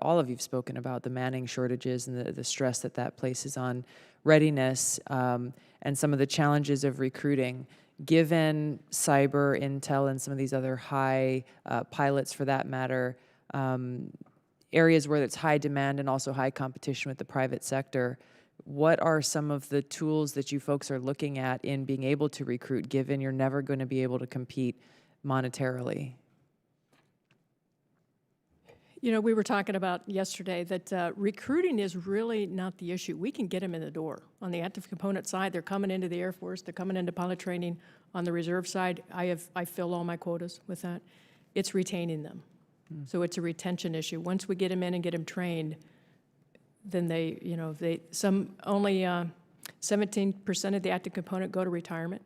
all of you've spoken about the manning shortages and the stress that places on readiness and some of the challenges of recruiting. Given cyber, intel, and some of these other high pilots, for that matter, areas where it's high demand and also high competition with the private sector, what are some of the tools that you folks are looking at in being able to recruit, given you're never going to be able to compete monetarily? You know, we were talking about yesterday that recruiting is really not the issue. We can get them in the door. On the active component side, they're coming into the Air Force, they're coming into pilot training. On the reserve side, I fill all my quotas with that. It's retaining them. So it's a retention issue. Once we get them in and get them trained, then only 17% of the active component go to retirement.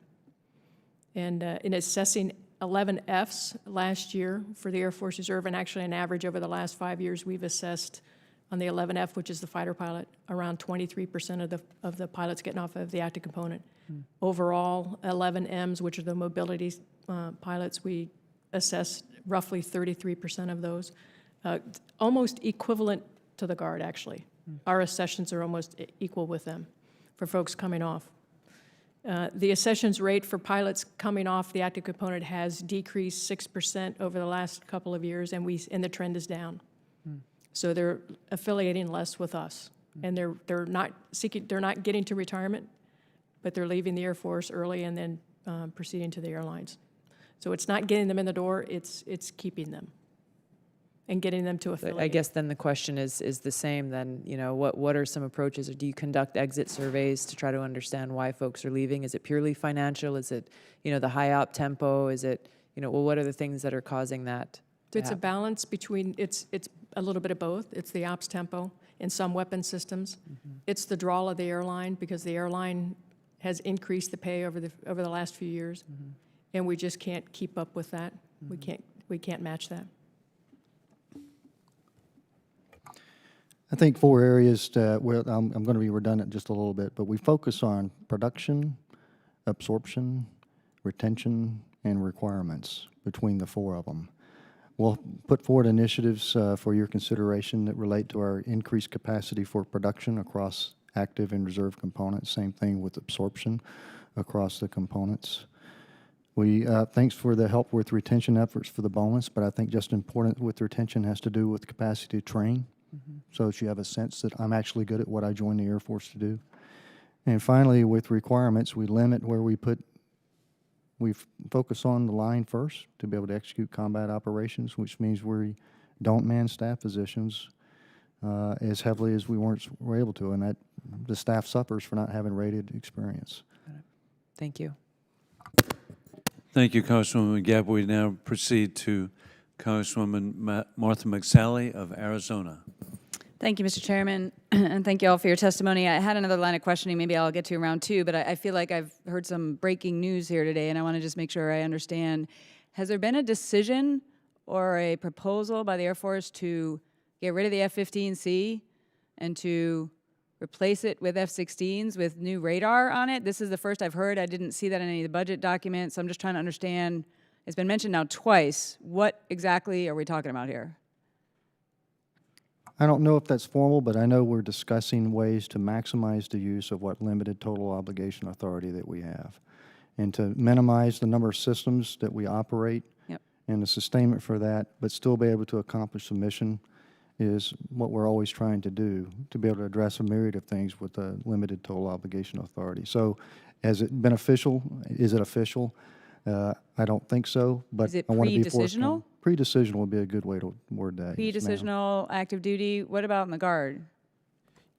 And in assessing 11 Fs last year for the Air Force Reserve, and actually an average over the last 5 years, we've assessed on the 11F, which is the fighter pilot, around 23% of the pilots getting off of the active component. Overall, 11 Ms, which are the mobility pilots, we assess roughly 33% of those, almost equivalent to the Guard, actually. Our accessions are almost equal with them for folks coming off. The accessions rate for pilots coming off the active component has decreased 6% over the last couple of years, and the trend is down. So they're affiliating less with us, and they're not getting to retirement, but they're leaving the Air Force early and then proceeding to the airlines. So it's not getting them in the door; it's keeping them and getting them to affiliate. I guess then the question is the same then, you know, what are some approaches, or do you conduct exit surveys to try to understand why folks are leaving? Is it purely financial? Is it, you know, the high op tempo? Is it, you know, well, what are the things that are causing that to It's a happen? balance between, it's a little bit of both. It's the ops tempo in some weapon systems. It's the draw of the airline, because the airline has increased the pay over the last few years, and we just can't keep up with that. We can't match that. I think 4 areas that, well, I'm going to be redundant just a little bit, but we focus on production, absorption, retention, and requirements between the 4 of them. We'll put forward initiatives for your consideration that relate to our increased capacity for production across active and reserve components. Same thing with absorption across the components. Thanks for the help with retention efforts for the bonus, but I think just important with retention has to do with capacity to train, so that you have a sense that I'm actually good at what I joined the Air Force to do. And finally, with requirements, we limit where we focus on the line first to be able to execute combat operations, which means we don't man staff positions as heavily as we were able to, and that the staff suffers for not having rated experience. Thank you. Thank you, Congresswoman Gab. We now proceed to Congresswoman Martha McSally of Arizona. Thank you, Mr. Chairman, and thank you all for your testimony. I had another line of questioning. Maybe I'll get to round 2, but I feel like I've heard some breaking news here today, and I want to just make sure I understand. Has there been a decision or a proposal by the Air Force to get rid of the F-15C and to replace it with F-16s with new radar on it? This is the first I've heard. I didn't see that in any of the budget documents, so I'm just trying to understand. It's been mentioned now twice. What exactly are we talking about here? I don't know if that's formal, but I know we're discussing ways to maximize the use of what limited total obligation authority that we have, and to minimize the number of systems that we operate. Yep. And the sustainment for that, but still be able to accomplish the mission is what we're always trying to do, to be able to address a myriad of things with a limited total obligation authority. So has it been official? Is it official? I don't think so, but Is it I want to be pre-decisional? forthcoming. Pre-decisional would be a good way to word that. yes, ma'am. Pre-decisional, active duty. What about in the Guard?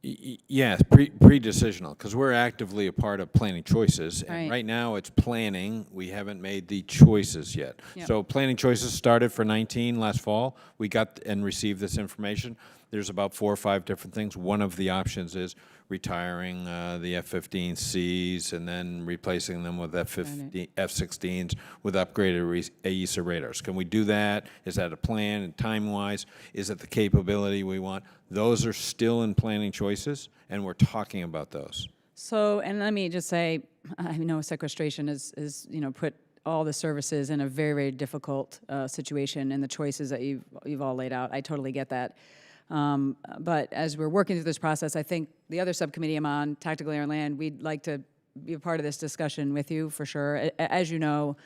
Yes, pre-decisional, because we're actively a part of planning choices. And Right. right now, it's planning. We haven't made the choices yet. Yep. So planning choices started for 19 last fall. We got and received this information. There's about 4 or 5 different things. One of the options is retiring the F-15Cs and then replacing them with F-16s with upgraded AESA radars. Can we do that? Is that a plan? And time-wise, is it the capability we want? Those are still in planning choices, and we're talking about those. So, and let me just say, I know sequestration is you know, put all the services in a very, very difficult situation, and the choices that you've all laid out, I totally get that. But as we're working through this process, I think the other subcommittee I'm on, Tactical Air and Land, we'd like to be a part of this discussion with you for sure. As you know,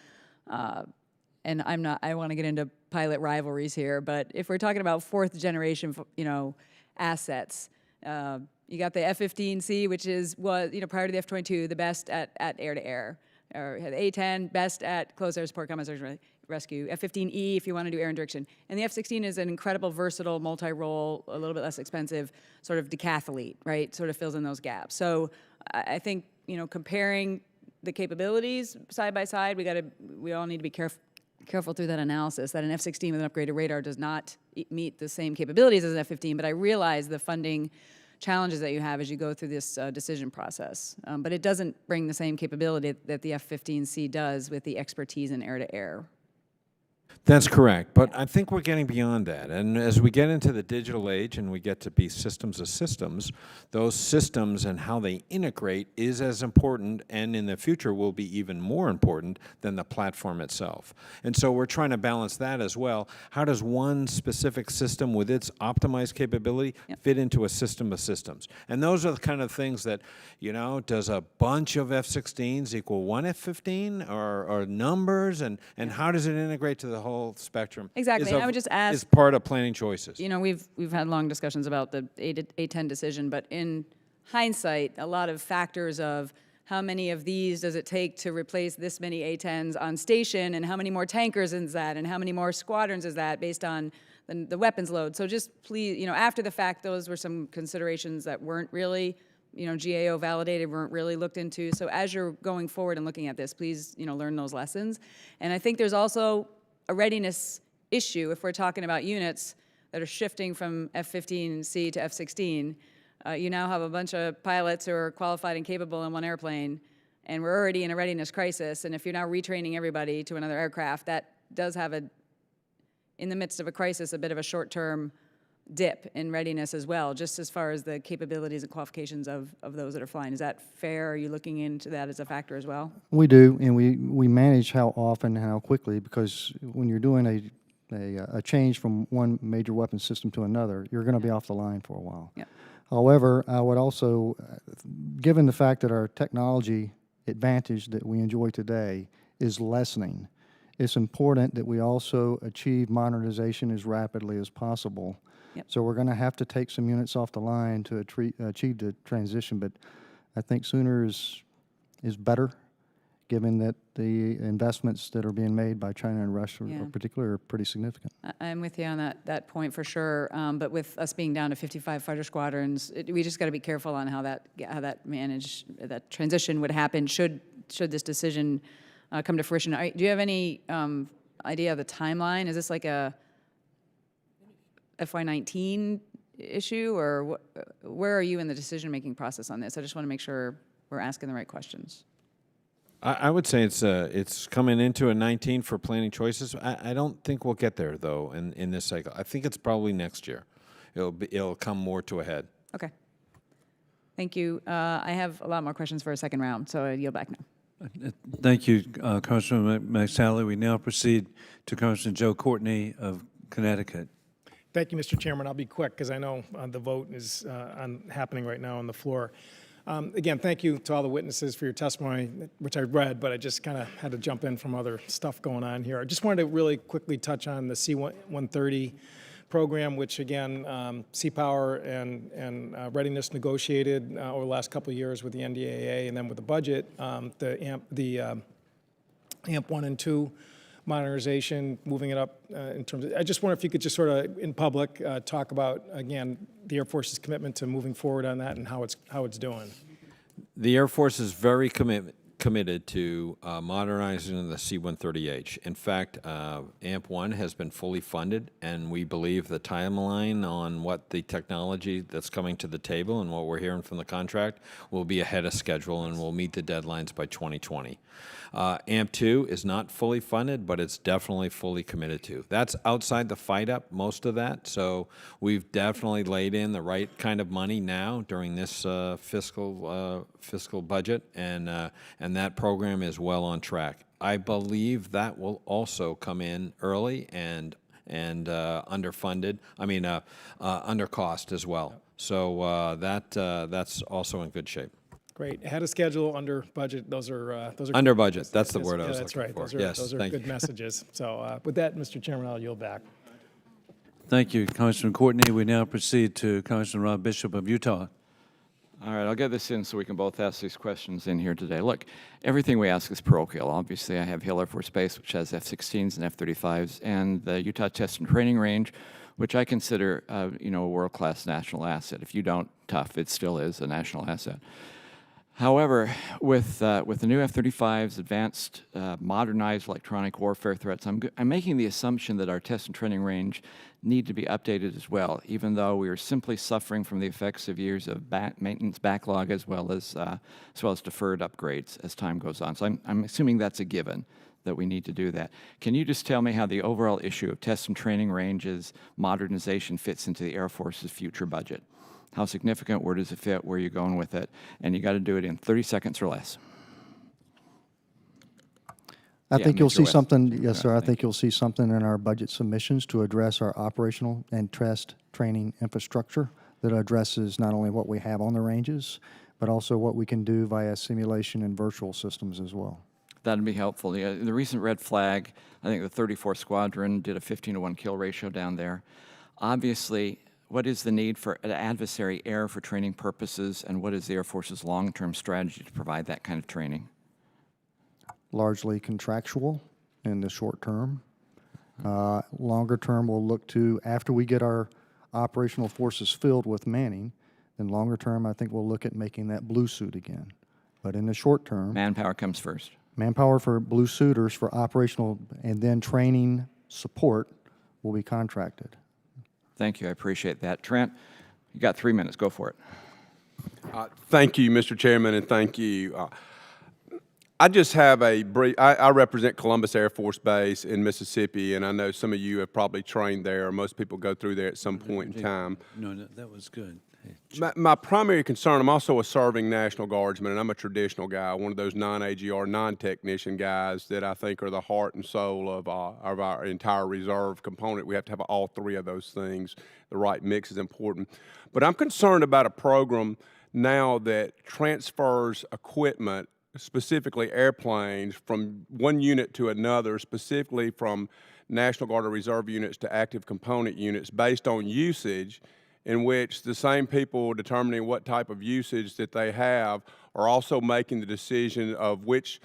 and I want to get into pilot rivalries here, but if we're talking about 4th generation, you know, assets, you got the F-15C, which was, you know, prior to the F-22, the best at air-to-air, or the A-10, best at close air support, combat search and rescue, F-15E if you want to do air interdiction. And the F-16 is an incredible, versatile, multi-role, a little bit less expensive, sort of decathlete, right? Sort of fills in those gaps. So I think, you know, comparing the capabilities side by side, we all need to be careful through that analysis, that an F-16 with an upgraded radar does not meet the same capabilities as an F-15, but I realize the funding challenges that you have as you go through this decision process. But it doesn't bring the same capability that the F-15C does with the expertise in air-to-air. That's correct, but I think we're getting beyond that. And as we get into the digital age and we get to be systems of systems, those systems and how they integrate is as important, and in the future will be even more important than the platform itself. And so we're trying to balance that as well. How does one specific system with its optimized capability fit into a system of systems? And those are the kind of things that, you know, does a bunch of F-16s equal one F-15 or numbers, and how does it integrate to the whole spectrum? Exactly, and I would just ask, is part of planning choices. you know, we've had long discussions about the A10 decision, but in hindsight, a lot of factors of how many of these does it take to replace this many A10s on station, and how many more tankers is that, and how many more squadrons is that based on the weapons load. So just please, you know, after the fact, those were some considerations that weren't really, you know, GAO validated, weren't really looked into. So as you're going forward and looking at this, please, you know, learn those lessons. And I think there's also a readiness issue if we're talking about units that are shifting from F-15C to F-16. You now have a bunch of pilots who are qualified and capable in one airplane, and we're already in a readiness crisis. And if you're now retraining everybody to another aircraft, that does have in the midst of a crisis, a bit of a short-term dip in readiness as well, just as far as the capabilities and qualifications of those that are flying. Is that fair? Are you looking into that as a factor as well? We do, and we manage how often and how quickly, because when you're doing a change from one major weapon system to another, you're going to be off the line for a while. Yeah. However, I would also, given the fact that our technology advantage that we enjoy today is lessening, it's important that we also achieve modernization as rapidly as possible. Yep. So we're going to have to take some units off the line to achieve the transition, but I think sooner is better, given that the investments that are being made by China and Russia in particular are pretty significant. I'm with you on that point for sure. But with us being down to 55 fighter squadrons, we just got to be careful on how that transition would happen should this decision come to fruition. Do you have any idea of the timeline? Is this like a FY19 issue, or where are you in the decision-making process on this? I just want to make sure we're asking the right questions. I would say it's coming into a 19 for planning choices. I don't think we'll get there, though, in this cycle. I think it's probably next year. It'll come more to a head. Okay. Thank you. I have a lot more questions for a second round, so I yield back now. Thank you, Congressman McSally. We now proceed to Congressman Joe Courtney of Connecticut. Thank you, Mr. Chairman. I'll be quick because I know the vote is happening right now on the floor. Again, thank you to all the witnesses for your testimony, which I read, but I just kind of had to jump in from other stuff going on here. I just wanted to really quickly touch on the C-130 program, which again, Sea-Power and Readiness negotiated over the last couple of years with the NDAA, and then with the budget, the AMP 1 and 2 modernization, moving it up in terms of, I just wonder if you could just sort of, in public, talk about, again, the Air Force's commitment to moving forward on that and how it's doing. The Air Force is very committed to modernizing the C-130H. In fact, AMP-1 has been fully funded, and we believe the timeline on what the technology that's coming to the table and what we're hearing from the contract will be ahead of schedule and will meet the deadlines by 2020. AMP-2 is not fully funded, but it's definitely fully committed to. That's outside the fight-up, most of that, so we've definitely laid in the right kind of money now during this fiscal budget, and that program is well on track. I believe that will also come in early and underfunded. I mean, under cost as well. So that's also in good shape. Great. Ahead of schedule, under budget. Those are under budget. That's the word I was that's looking right. for. Those are good messages. So with that, Mr. Chairman, I'll yield back. Thank you, Congressman Courtney. We now proceed to Congressman Rob Bishop of Utah. All right, I'll get this in so we can both ask these questions in here today. Look, everything we ask is parochial. Obviously, I have Hill Air Force Base, which has F-16s and F-35s, and the Utah Test and Training Range, which I consider, a world-class national asset. If you don't, tough. It still is a national asset. However, with the new F-35s, advanced, modernized electronic warfare threats, I'm making the assumption that our test and training range need to be updated as well, even though we are simply suffering from the effects of years of maintenance backlog as well as deferred upgrades as time goes on. So I'm assuming that's a given, that we need to do that. Can you just tell me how the overall issue of test and training ranges modernization fits into the Air Force's future budget? How significant, where does it fit, where are you going with it? And you got to do it in 30 seconds or less. I Yeah, think you'll Mr. see West. something, yes, sir. I Thank think you'll see something in our budget submissions to address our operational and test training infrastructure that addresses not only what we have on the ranges, but also what we can do via simulation and virtual systems as well. That'd be helpful. Yeah, the recent red flag, I think the 34th Squadron did a 15-to-1 kill ratio down there. Obviously, what is the need for an adversary air for training purposes, and what is the Air Force's long-term strategy to provide that kind of training? Largely contractual in the short term. Longer term, we'll look to, after we get our operational forces filled with manning, then longer term, I think we'll look at making that blue suit again. But in the short term, Manpower comes first. manpower for blue suiters for operational and then training support will be contracted. Thank you. I appreciate that. Trent, you got 3 minutes. Go for it. Thank you, Mr. Chairman, and thank you. I just have a brief, I represent Columbus Air Force Base in Mississippi, and I know some of you have probably trained there, or most people go through there at some point in time. No, that was good. My primary concern, I'm also a serving National Guardsman, and I'm a traditional guy, one of those non-AGR, non-technician guys that I think are the heart and soul of our entire reserve component. We have to have all three of those things. The right mix is important. But I'm concerned about a program now that transfers equipment, specifically airplanes, from one unit to another, specifically from National Guard or Reserve units to active component units based on usage, in which the same people determining what type of usage that they have are also making the decision of which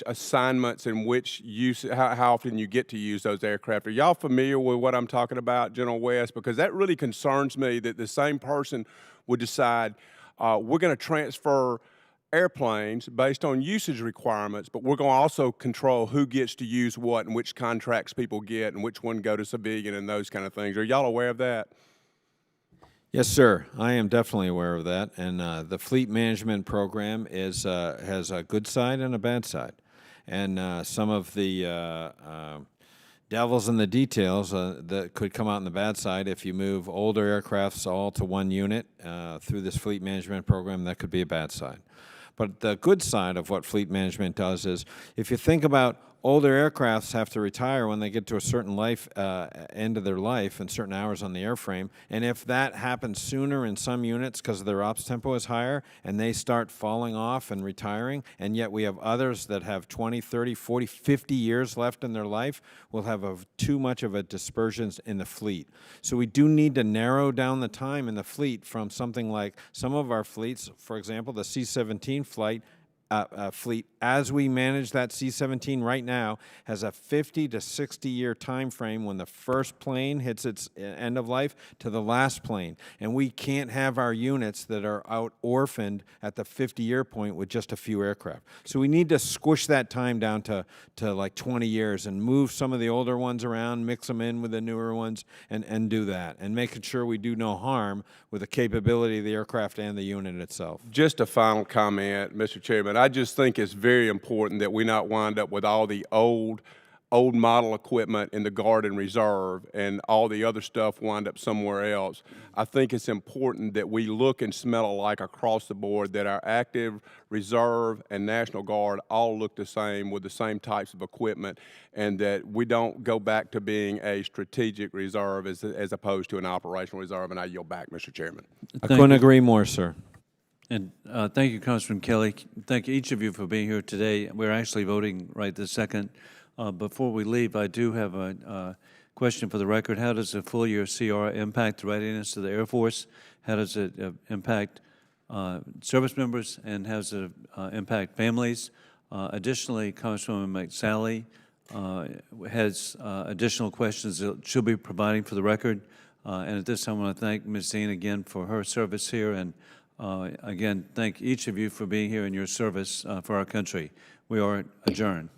assignments and which use, how often you get to use those aircraft. Are y'all familiar with what I'm talking about, General West? Because that really concerns me that the same person would decide we're going to transfer airplanes based on usage requirements, but we're going to also control who gets to use what and which contracts people get and which one go to civilian and those kind of things. Are y'all aware of that? Yes, sir. I am definitely aware of that. And the fleet management program has a good side and a bad side. And some of the devils in the details that could come out on the bad side, if you move older aircrafts all to one unit through this fleet management program, that could be a bad side. But the good side of what fleet management does is, if you think about older aircrafts have to retire when they get to a certain life, end of their life and certain hours on the airframe. And if that happens sooner in some units because their ops tempo is higher and they start falling off and retiring, and yet we have others that have 20, 30, 40, 50 years left in their life, we'll have too much of a dispersion in the fleet. So we do need to narrow down the time in the fleet from something like some of our fleets, for example, the C-17 fleet, as we manage that C-17 right now, has a 50 to 60 year time frame when the first plane hits its end of life to the last plane. And we can't have our units that are out orphaned at the 50-year point with just a few aircraft. So we need to squish that time down to like 20 years and move some of the older ones around, mix them in with the newer ones, and do that. And making sure we do no harm with the capability of the aircraft and the unit itself. Just a final comment, Mr. Chairman. I just think it's very important that we not wind up with all the old model equipment in the Guard and Reserve and all the other stuff wind up somewhere else. I think it's important that we look and smell alike across the board, that our active, Reserve, and National Guard all look the same with the same types of equipment, and that we don't go back to being a strategic reserve as opposed to an operational reserve. And I yield back, Mr. Chairman. I couldn't agree more, sir. And thank you, Congressman Kelly. Thank each of you for being here today. We're actually voting right this second. Before we leave, I do have a question for the record. How does a full year CR impact the readiness of the Air Force? How does it impact service members, and how does it impact families? Additionally, Congresswoman McSally has additional questions that she'll be providing for the record. And at this time, I want to thank Ms. Zine again for her service here, and again, thank each of you for being here in your service for our country. We are adjourned.